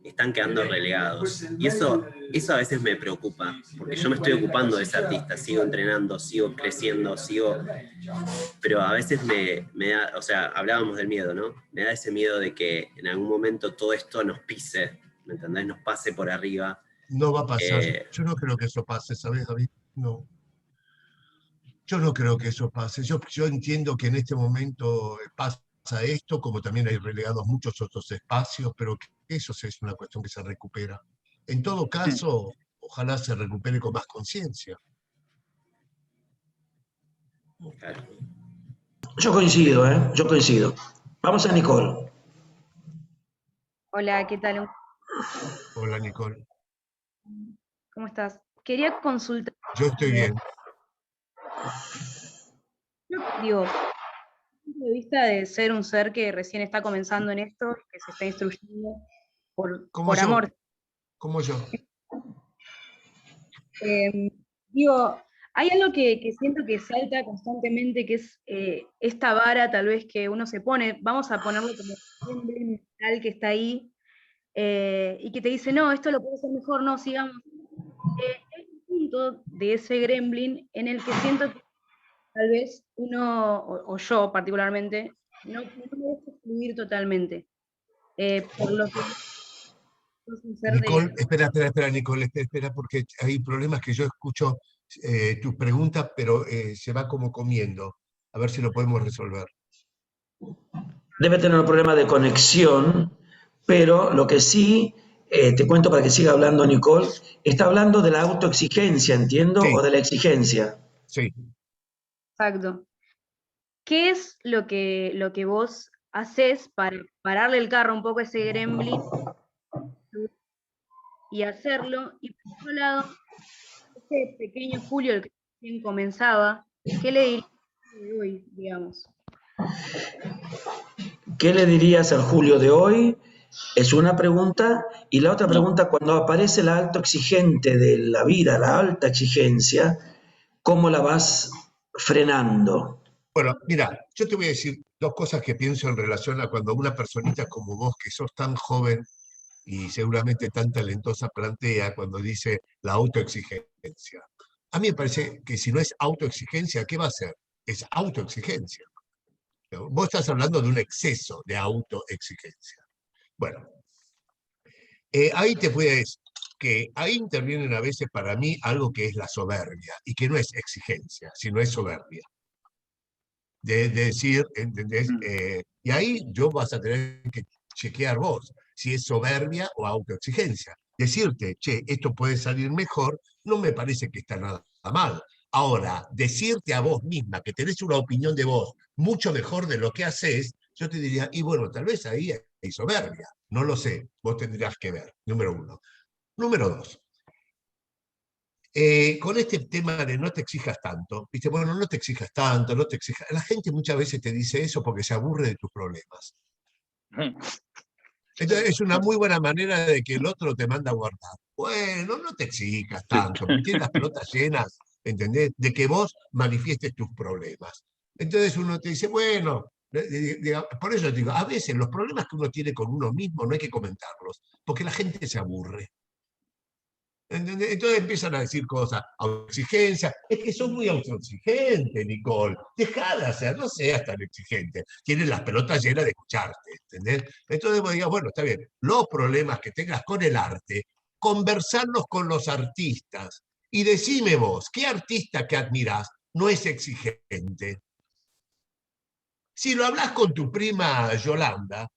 Speaker 10: están quedando relegados. Y eso a veces me preocupa, porque yo me estoy ocupando de ese artista, sigo entrenando, sigo creciendo, pero a veces me da, o sea, hablábamos del miedo, ¿no? Me da ese miedo de que en algún momento todo esto nos pise, ¿me entendés? Nos pase por arriba.
Speaker 1: No va a pasar. Yo no creo que eso pase, ¿sabes, David? No. Yo no creo que eso pase. Yo entiendo que en este momento pasa esto, como también hay relegados muchos otros espacios, pero que eso es una cuestión que se recupera. En todo caso, ojalá se recupere con más conciencia.
Speaker 10: Claro.
Speaker 5: Yo coincido, yo coincido. Vamos a Nicole.
Speaker 11: Hola, ¿qué tal?
Speaker 1: Hola, Nicole.
Speaker 11: ¿Cómo estás? Quería consultar.
Speaker 1: Yo estoy bien.
Speaker 11: Digo, desde el punto de vista de ser un ser que recién está comenzando en esto, que se está instruyendo por amor.
Speaker 1: Como yo.
Speaker 11: Digo, hay algo que siento que salta constantemente, que es esta vara tal vez que uno se pone, vamos a ponerlo como un gremlin mental que está ahí, y que te dice, no, esto lo puedo hacer mejor, no, sigamos. Hay un punto de ese gremlin en el que siento que tal vez uno, o yo particularmente, no me dejo fluir totalmente. Por lo que...
Speaker 1: Nicole, espera, Nicole, espera, porque hay problemas que yo escucho tus preguntas, pero se va como comiendo. A ver si lo podemos resolver.
Speaker 5: Debe tener un problema de conexión, pero lo que sí te cuento para que siga hablando Nicole, está hablando de la autoexigencia, entiendo,
Speaker 1: Sí.
Speaker 5: o de la exigencia.
Speaker 1: Sí.
Speaker 11: Exacto. ¿Qué es lo que vos haces para pararle el carro un poco a ese gremlin y hacerlo? Y por otro lado, ese pequeño Julio, el que recién comenzaba, ¿qué le dirías de hoy, digamos?
Speaker 5: ¿Qué le dirías al Julio de hoy? Es una pregunta. Y la otra pregunta, cuando aparece la alto exigente de la vida, la alta exigencia, ¿cómo la vas frenando?
Speaker 1: Bueno, mira, yo te voy a decir dos cosas que pienso en relación a cuando una personita como vos, que sos tan joven y seguramente tan talentosa, plantea cuando dice la autoexigencia. A mí me parece que si no es autoexigencia, ¿qué va a ser? Es autoexigencia. Vos estás hablando de un exceso de autoexigencia. Bueno, ahí te puedo decir que ahí intervienen a veces para mí algo que es la soberbia, y que no es exigencia, sino es soberbia. De decir, ¿entendés? Y ahí yo vas a tener que chequear vos si es soberbia o autoexigencia. Decirte, che, esto puede salir mejor, no me parece que está nada mal. Ahora, decirte a vos misma que tenés una opinión de vos mucho mejor de lo que haces, yo te diría, y bueno, tal vez ahí hay soberbia. No lo sé, vos tendrías que ver, número uno. Número dos, con este tema de no te exijas tanto, ¿viste? Bueno, no te exijas tanto, no te exijas. La gente muchas veces te dice eso porque se aburre de tus problemas. Entonces, es una muy buena manera de que el otro te manda a guardar. Bueno, no te exijas tanto, porque tienes las pelotas llenas, ¿entendés? De que vos manifiestes tus problemas. Entonces uno te dice, bueno, por eso te digo, a veces los problemas que uno tiene con uno mismo no hay que comentarlos, porque la gente se aburre. ¿Entendés? Entonces empiezan a decir cosas, autoexigencia, es que sos muy autoexigente, Nicole, dejá de hacer, no seas tan exigente, tienes las pelotas llenas de escucharte, ¿entendés? Entonces vos digas, bueno, está bien, los problemas que tengas con el arte, conversarlos con los artistas, y decime vos, ¿qué artista que admirás no es exigente? Si lo hablas con tu prima Yolanda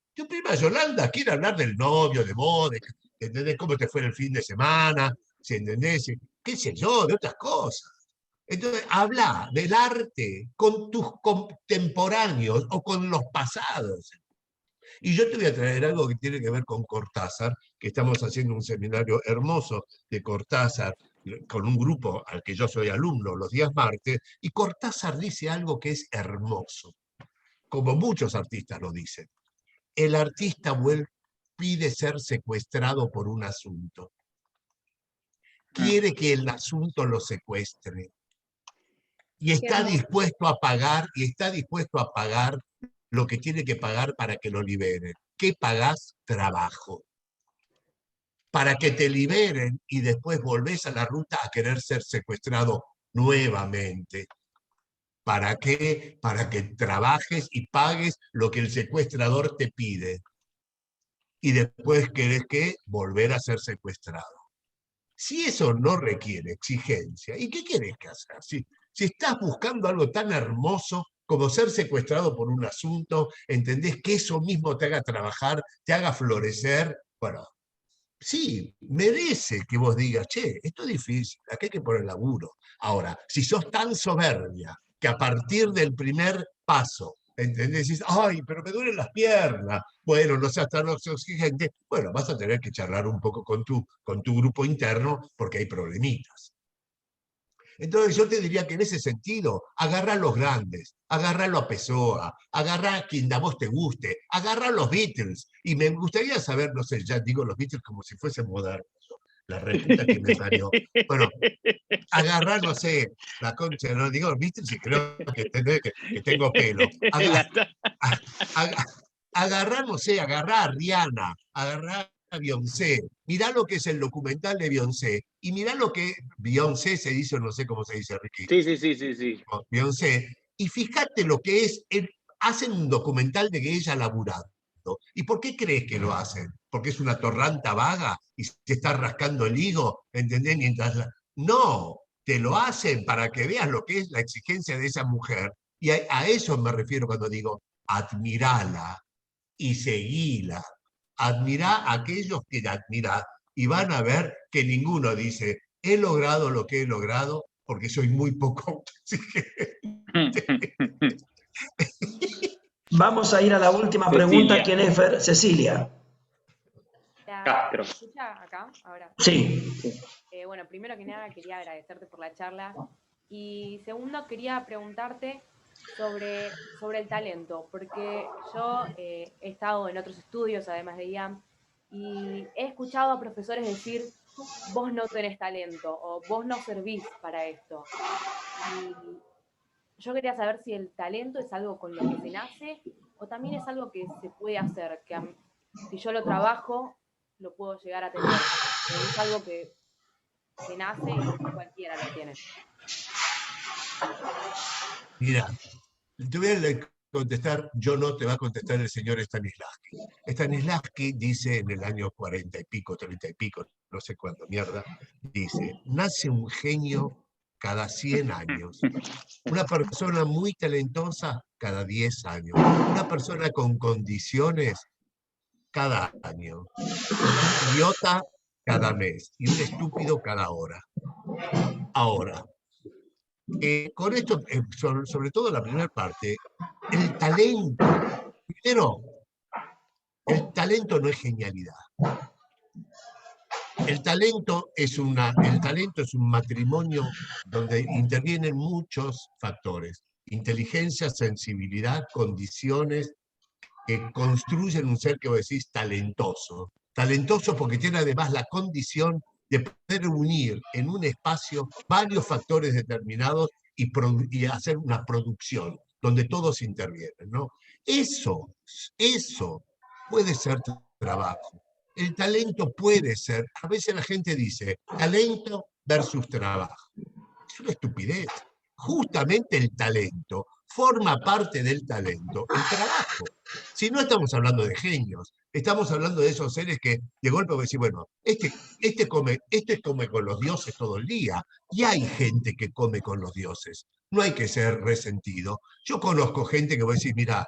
Speaker 1: quiere hablar del novio, de vos, ¿entendés? Cómo te fue el fin de semana, ¿sí? ¿Entendés? Qué sé yo, de otras cosas. Entonces, habla del arte con tus contemporáneos o con los pasados. Y yo te voy a traer algo que tiene que ver con Cortázar, que estamos haciendo un seminario hermoso de Cortázar con un grupo al que yo soy alumno los días martes, y Cortázar dice algo que es hermoso, como muchos artistas lo dicen. El artista pide ser secuestrado por un asunto. Quiere que el asunto lo secuestre. Y está dispuesto a pagar, lo que tiene que pagar para que lo liberen. ¿Qué pagás? Trabajo. Para que te liberen y después volvés a la ruta a querer ser secuestrado nuevamente. ¿Para qué? Para que trabajes y pagues lo que el secuestrador te pide. Y después querés que volver a ser secuestrado. Si eso no requiere exigencia, ¿y qué querés que hacer? Si estás buscando algo tan hermoso como ser secuestrado por un asunto, entendés que eso mismo te haga trabajar, te haga florecer, bueno, sí, merece que vos digas, che, esto es difícil, aquí hay que poner laburo. Ahora, si sos tan soberbia que a partir del primer paso, ¿entendés? Dices, ay, pero me duelen las piernas. Bueno, no seas tan exigente. Bueno, vas a tener que charlar un poco con tu grupo interno porque hay problemitas. Entonces yo te diría que en ese sentido, agarra a los grandes, agarralo a Pessoa, agarra a quien a vos te guste, agarra a los Beatles. Y me gustaría saber, no sé, ya digo los Beatles como si fuesen modernos, la reputa que me parió. Bueno, agarra, no sé, la concha, no digo los Beatles y creo que tengo pelo. Agarra, no sé, agarra a Rihanna, agarra a Beyoncé, mirá lo que es el documental de Beyoncé, y mirá lo que Beyoncé se dice, o no sé cómo se dice, Ricky.
Speaker 4: Sí.
Speaker 1: Beyoncé, y fíjate lo que es, hacen un documental de que ella ha laburado. ¿Y por qué crees que lo hacen? ¿Porque es una torranta vaga y se está rascando el higo? ¿Entendés? No, te lo hacen para que veas lo que es la exigencia de esa mujer, y a eso me refiero cuando digo, admirala y seguila, admirá a aquellos que admirás y van a ver que ninguno dice, he logrado lo que he logrado porque soy muy poco autoexigente.
Speaker 5: Vamos a ir a la última
Speaker 4: Cecilia.
Speaker 5: pregunta. ¿Quién es, Fer? Cecilia.
Speaker 4: Castro.
Speaker 12: ¿Me escucha acá? Ahora.
Speaker 5: Sí.
Speaker 12: Bueno, primero que nada quería agradecerte por la charla y segundo quería preguntarte sobre el talento, porque yo he estado en otros estudios, además de IAM, y he escuchado a profesores decir, vos no tenés talento o vos no servís para esto. Y yo quería saber si el talento es algo con lo que se nace o también es algo que se puede hacer, que si yo lo trabajo, lo puedo llegar a tener. O es algo que se nace y cualquiera lo tiene.
Speaker 1: Mira, te voy a contestar, yo no, te va a contestar el señor Stanislavski. Stanislavski dice en el año 40 y pico, 30 y pico, no sé cuándo, mierda, dice, nace un genio cada 100 años, una persona muy talentosa cada 10 años, una persona con condiciones cada año, un idiota cada mes y un estúpido cada hora. Ahora, con esto, sobre todo la primera parte, el talento, primero, el talento no es genialidad. El talento es un matrimonio donde intervienen muchos factores. Inteligencia, sensibilidad, condiciones que construyen un ser que vos decís talentoso. Talentoso porque tiene además la condición de poder unir en un espacio varios factores determinados y hacer una producción donde todos intervienen, ¿no? Eso puede ser trabajo. El talento puede ser, a veces la gente dice, talento versus trabajo. Es una estupidez. Justamente el talento forma parte del talento el trabajo. Si no estamos hablando de genios, estamos hablando de esos seres que de golpe voy a decir, bueno, este come con los dioses todo el día, y hay gente que come con los dioses. No hay que ser resentido. Yo conozco gente que voy a decir, mira,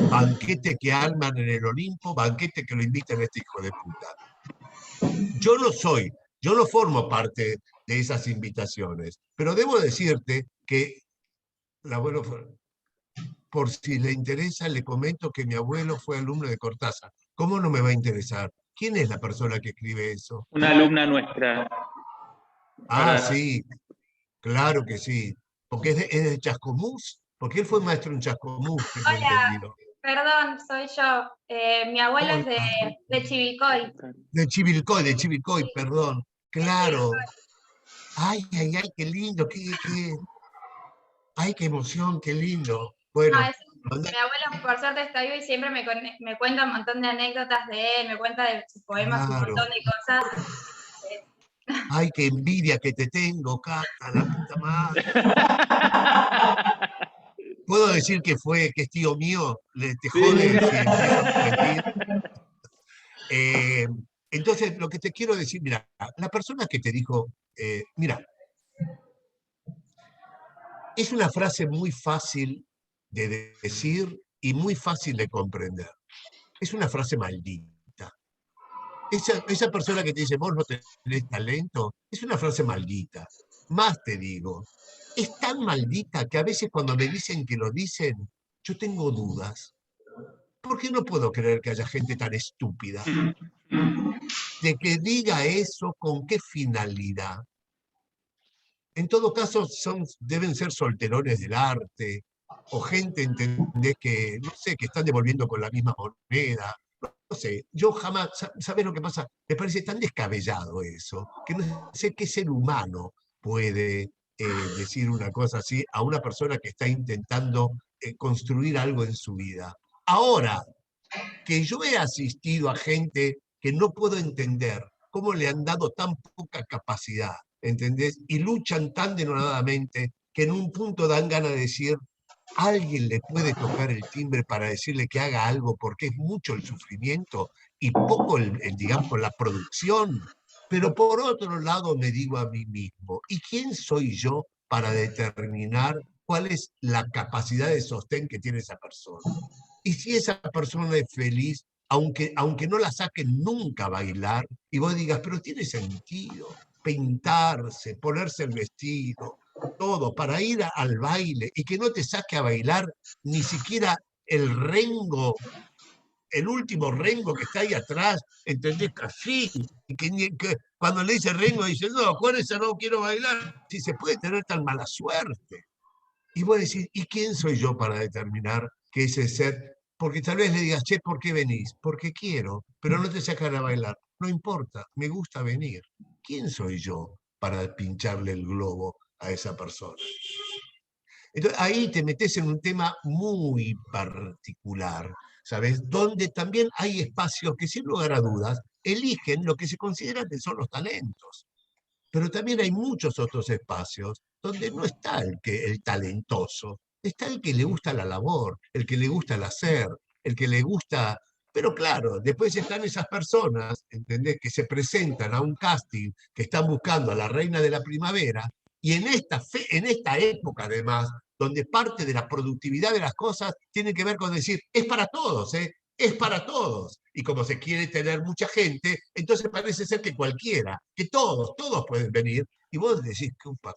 Speaker 1: banquete que arman en el Olimpo, banquete que lo invitan a este hijo de puta. Yo no formo parte de esas invitaciones, pero debo decirte que el abuelo, por si le interesa, le comento que mi abuelo fue alumno de Cortázar. ¿Cómo no me va a interesar? ¿Quién es la persona que escribe eso?
Speaker 4: Una alumna nuestra.
Speaker 1: Ah, sí, claro que sí, porque es de Chascomús, porque él fue maestro en Chascomús, tengo entendido.
Speaker 13: Perdón, soy yo. Mi abuelo es de Chivilcoy.
Speaker 1: De Chivilcoy, perdón. Claro. Ay, qué lindo, ay, qué emoción, qué lindo. Bueno,
Speaker 13: mi abuelo por suerte está vivo y siempre me cuenta un montón de anécdotas de él, me cuenta de sus poemas, un montón de cosas.
Speaker 1: Ay, qué envidia que te tengo, Cata, la puta madre. ¿Puedo decir que es tío mío? ¿Te jode si empiezo a mentir? Entonces, lo que te quiero decir, mira, la persona que te dijo, mira, es una frase muy fácil de decir y muy fácil de comprender. Es una frase maldita. Esa persona que te dice, vos no tenés talento, es una frase maldita. Más te digo, es tan maldita que a veces cuando me dicen que lo dicen, yo tengo dudas. ¿Por qué no puedo creer que haya gente tan estúpida? De que diga eso, ¿con qué finalidad? En todo caso, deben ser solterones del arte, o gente, ¿entendés? Que, no sé, que están devolviendo con la misma moneda. No sé, yo jamás, ¿sabés lo que pasa? Me parece tan descabellado eso, que no sé qué ser humano puede decir una cosa así a una persona que está intentando construir algo en su vida. Ahora, que yo he asistido a gente que no puedo entender cómo le han dado tan poca capacidad, ¿entendés? Y luchan tan denodadamente que en un punto dan ganas de decir, alguien le puede tocar el timbre para decirle que haga algo porque es mucho el sufrimiento y poco digamos, la producción. Pero por otro lado me digo a mí mismo, ¿y quién soy yo para determinar cuál es la capacidad de sostén que tiene esa persona? Y si esa persona es feliz aunque no la saquen nunca a bailar, y vos digas, pero tiene sentido pintarse, ponerse el vestido, todo, para ir al baile, y que no te saque a bailar ni siquiera el rengo, el último rengo que está ahí atrás, ¿entendés? Así, y que cuando le dice rengo, dice, no, con esa no quiero bailar, si se puede tener tan mala suerte. Y vos decís, ¿y quién soy yo para determinar que ese ser? Porque tal vez le digas, che, ¿por qué venís? Porque quiero, pero no te sacan a bailar. No importa, me gusta venir. ¿Quién soy yo para pincharle el globo a esa persona? Entonces ahí te metes en un tema muy particular, ¿sabes? Donde también hay espacios que sin lugar a dudas eligen lo que se considera que son los talentos. Pero también hay muchos otros espacios donde no está el talentoso, está el que le gusta la labor, el que le gusta el hacer, el que le gusta... Pero claro, después están esas personas, ¿entendés?, que se presentan a un casting, que están buscando a la reina de la primavera, y en esta época además, donde parte de la productividad de las cosas tiene que ver con decir, es para todos, ¿eh? Es para todos. Y como se quiere tener mucha gente, entonces parece ser que cualquiera, que todos pueden venir. Y vos decís,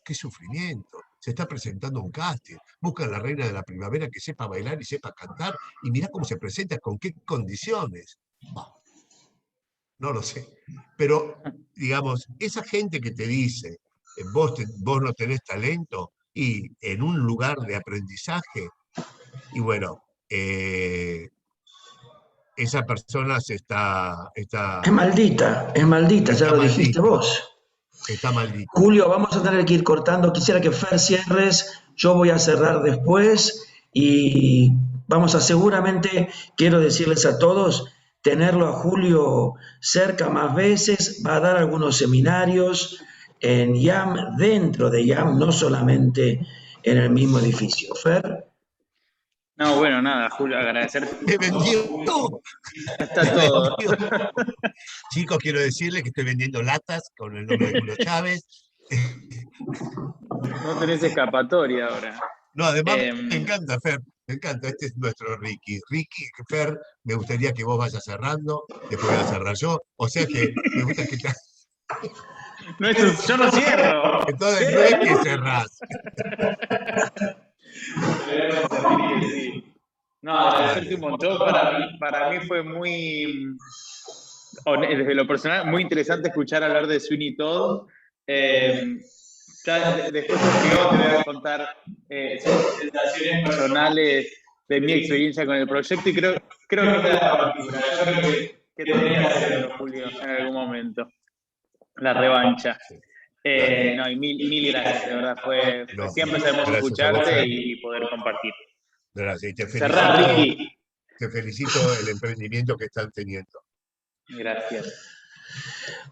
Speaker 1: qué sufrimiento. Se está presentando un casting. Busca a la reina de la primavera que sepa bailar y sepa cantar. Y mirá cómo se presenta, con qué condiciones. Bah, no lo sé. Pero, digamos, esa gente que te dice, vos no tenés talento, y en un lugar de aprendizaje, y bueno, esa persona
Speaker 5: Es maldita, ya lo dijiste vos.
Speaker 1: Está maldita.
Speaker 5: Julio, vamos a tener que ir cortando. Quisiera que Fer cierres, yo voy a cerrar después y vamos a seguramente, quiero decirles a todos, tenerlo a Julio cerca más veces, va a dar algunos seminarios en IAM, dentro de IAM, no solamente en el mismo edificio. Fer.
Speaker 4: No, bueno, nada, Julio, agradecerte.
Speaker 1: Me vendió todo.
Speaker 4: Está todo.
Speaker 1: Chicos, quiero decirles que estoy vendiendo latas con el nombre de Julio Chávez.
Speaker 4: No tenés escapatoria ahora.
Speaker 1: No, además me encanta, Fer, me encanta. Este es nuestro Ricky. Ricky, Fer, me gustaría que vos vayas cerrando, después voy a cerrar yo. O sea que me gusta que te...
Speaker 4: No, yo no cierro.
Speaker 1: Entonces no es que cerrás.
Speaker 4: No, agradecerte un montón. Para mí fue muy, desde lo personal, muy interesante escuchar hablar de Sweeney Todd. Ya después te voy a contar sensaciones personales de mi experiencia con el proyecto, y creo que te da la partitura. Yo creo que tenía que hacerlo, Julio, en algún momento. La revancha. No, y mil gracias, de verdad. Siempre sabemos escucharte y poder compartir.
Speaker 1: Gracias. Y te felicito el emprendimiento que están teniendo.
Speaker 4: Gracias.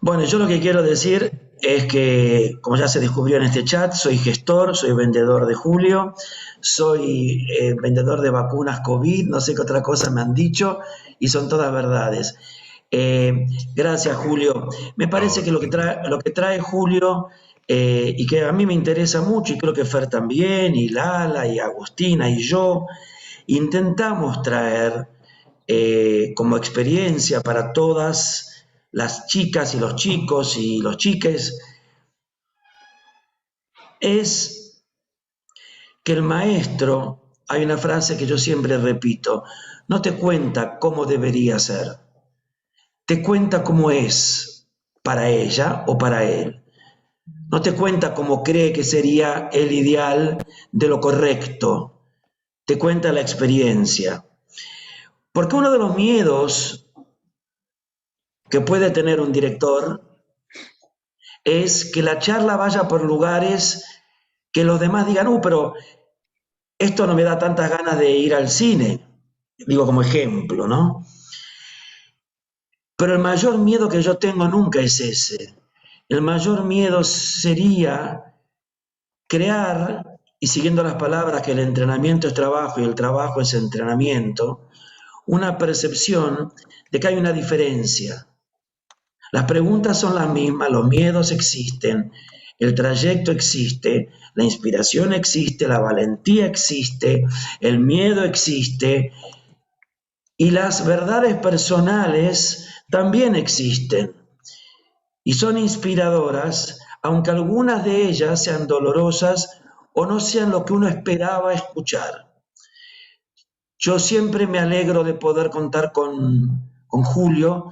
Speaker 5: Bueno, yo lo que quiero decir es que, como ya se descubrió en este chat, soy gestor, soy vendedor de Julio, soy vendedor de vacunas COVID, no sé qué otra cosa me han dicho, y son todas verdades. Gracias, Julio. Me parece que lo que trae Julio, y que a mí me interesa mucho, y creo que Fer también, y Lala, y Agustina, y yo, intentamos traer como experiencia para todas las chicas y los chicos y los chiques, es que el maestro, hay una frase que yo siempre repito, no te cuenta cómo debería ser, te cuenta cómo es para ella o para él. No te cuenta cómo cree que sería el ideal de lo correcto, te cuenta la experiencia. Porque uno de los miedos que puede tener un director es que la charla vaya por lugares que los demás digan, pero esto no me da tantas ganas de ir al cine, digo como ejemplo, ¿no? Pero el mayor miedo que yo tengo nunca es ese. El mayor miedo sería crear, y siguiendo las palabras que el entrenamiento es trabajo y el trabajo es entrenamiento, una percepción de que hay una diferencia. Las preguntas son las mismas, los miedos existen, el trayecto existe, la inspiración existe, la valentía existe, el miedo existe, Y las verdades personales también existen y son inspiradoras, aunque algunas de ellas sean dolorosas o no sean lo que uno esperaba escuchar. Yo siempre me alegro de poder contar con Julio,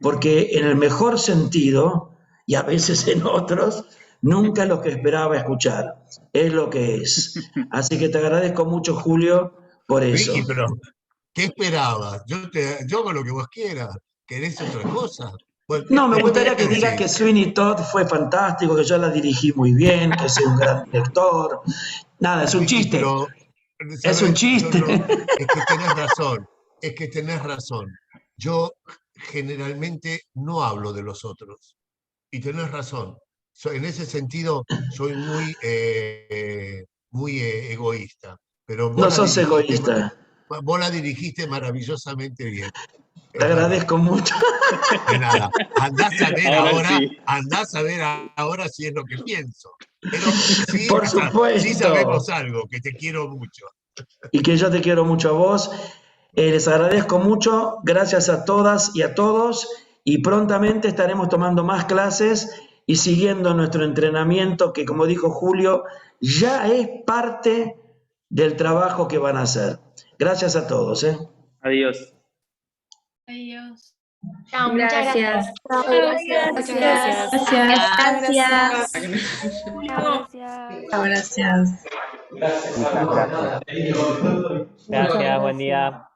Speaker 5: porque en el mejor sentido, y a veces en otros, nunca es lo que esperaba escuchar, es lo que es. Así que te agradezco mucho, Julio, por eso.
Speaker 1: Ricky, pero ¿qué esperabas? Yo hago lo que vos quieras. ¿Querés otra cosa? Bueno,
Speaker 5: No, me
Speaker 1: después
Speaker 5: gustaría que digas que Sweeney Todd fue fantástico, que yo la dirigí muy bien, que soy un gran director. Nada, es un chiste.
Speaker 1: Pero,
Speaker 5: es un chiste.
Speaker 1: Es que tenés razón. Yo generalmente no hablo de los otros. Y tenés razón. En ese sentido, soy muy egoísta. Pero
Speaker 5: no sos egoísta.
Speaker 1: Vos la dirigiste maravillosamente bien.
Speaker 5: Te agradezco mucho.
Speaker 1: De nada. Andás a ver ahora si es lo que pienso. Pero sí,
Speaker 5: por supuesto.
Speaker 1: Sí sabemos algo, que te quiero mucho.
Speaker 5: Y que yo te quiero mucho a vos. Les agradezco mucho. Gracias a todas y a todos. Y prontamente estaremos tomando más clases y siguiendo nuestro entrenamiento, que como dijo Julio, ya es parte del trabajo que van a hacer. Gracias a todos.
Speaker 4: Adiós.
Speaker 13: Adiós.
Speaker 7: Chao, muchas gracias.
Speaker 13: Gracias.
Speaker 14: Gracias, buen día.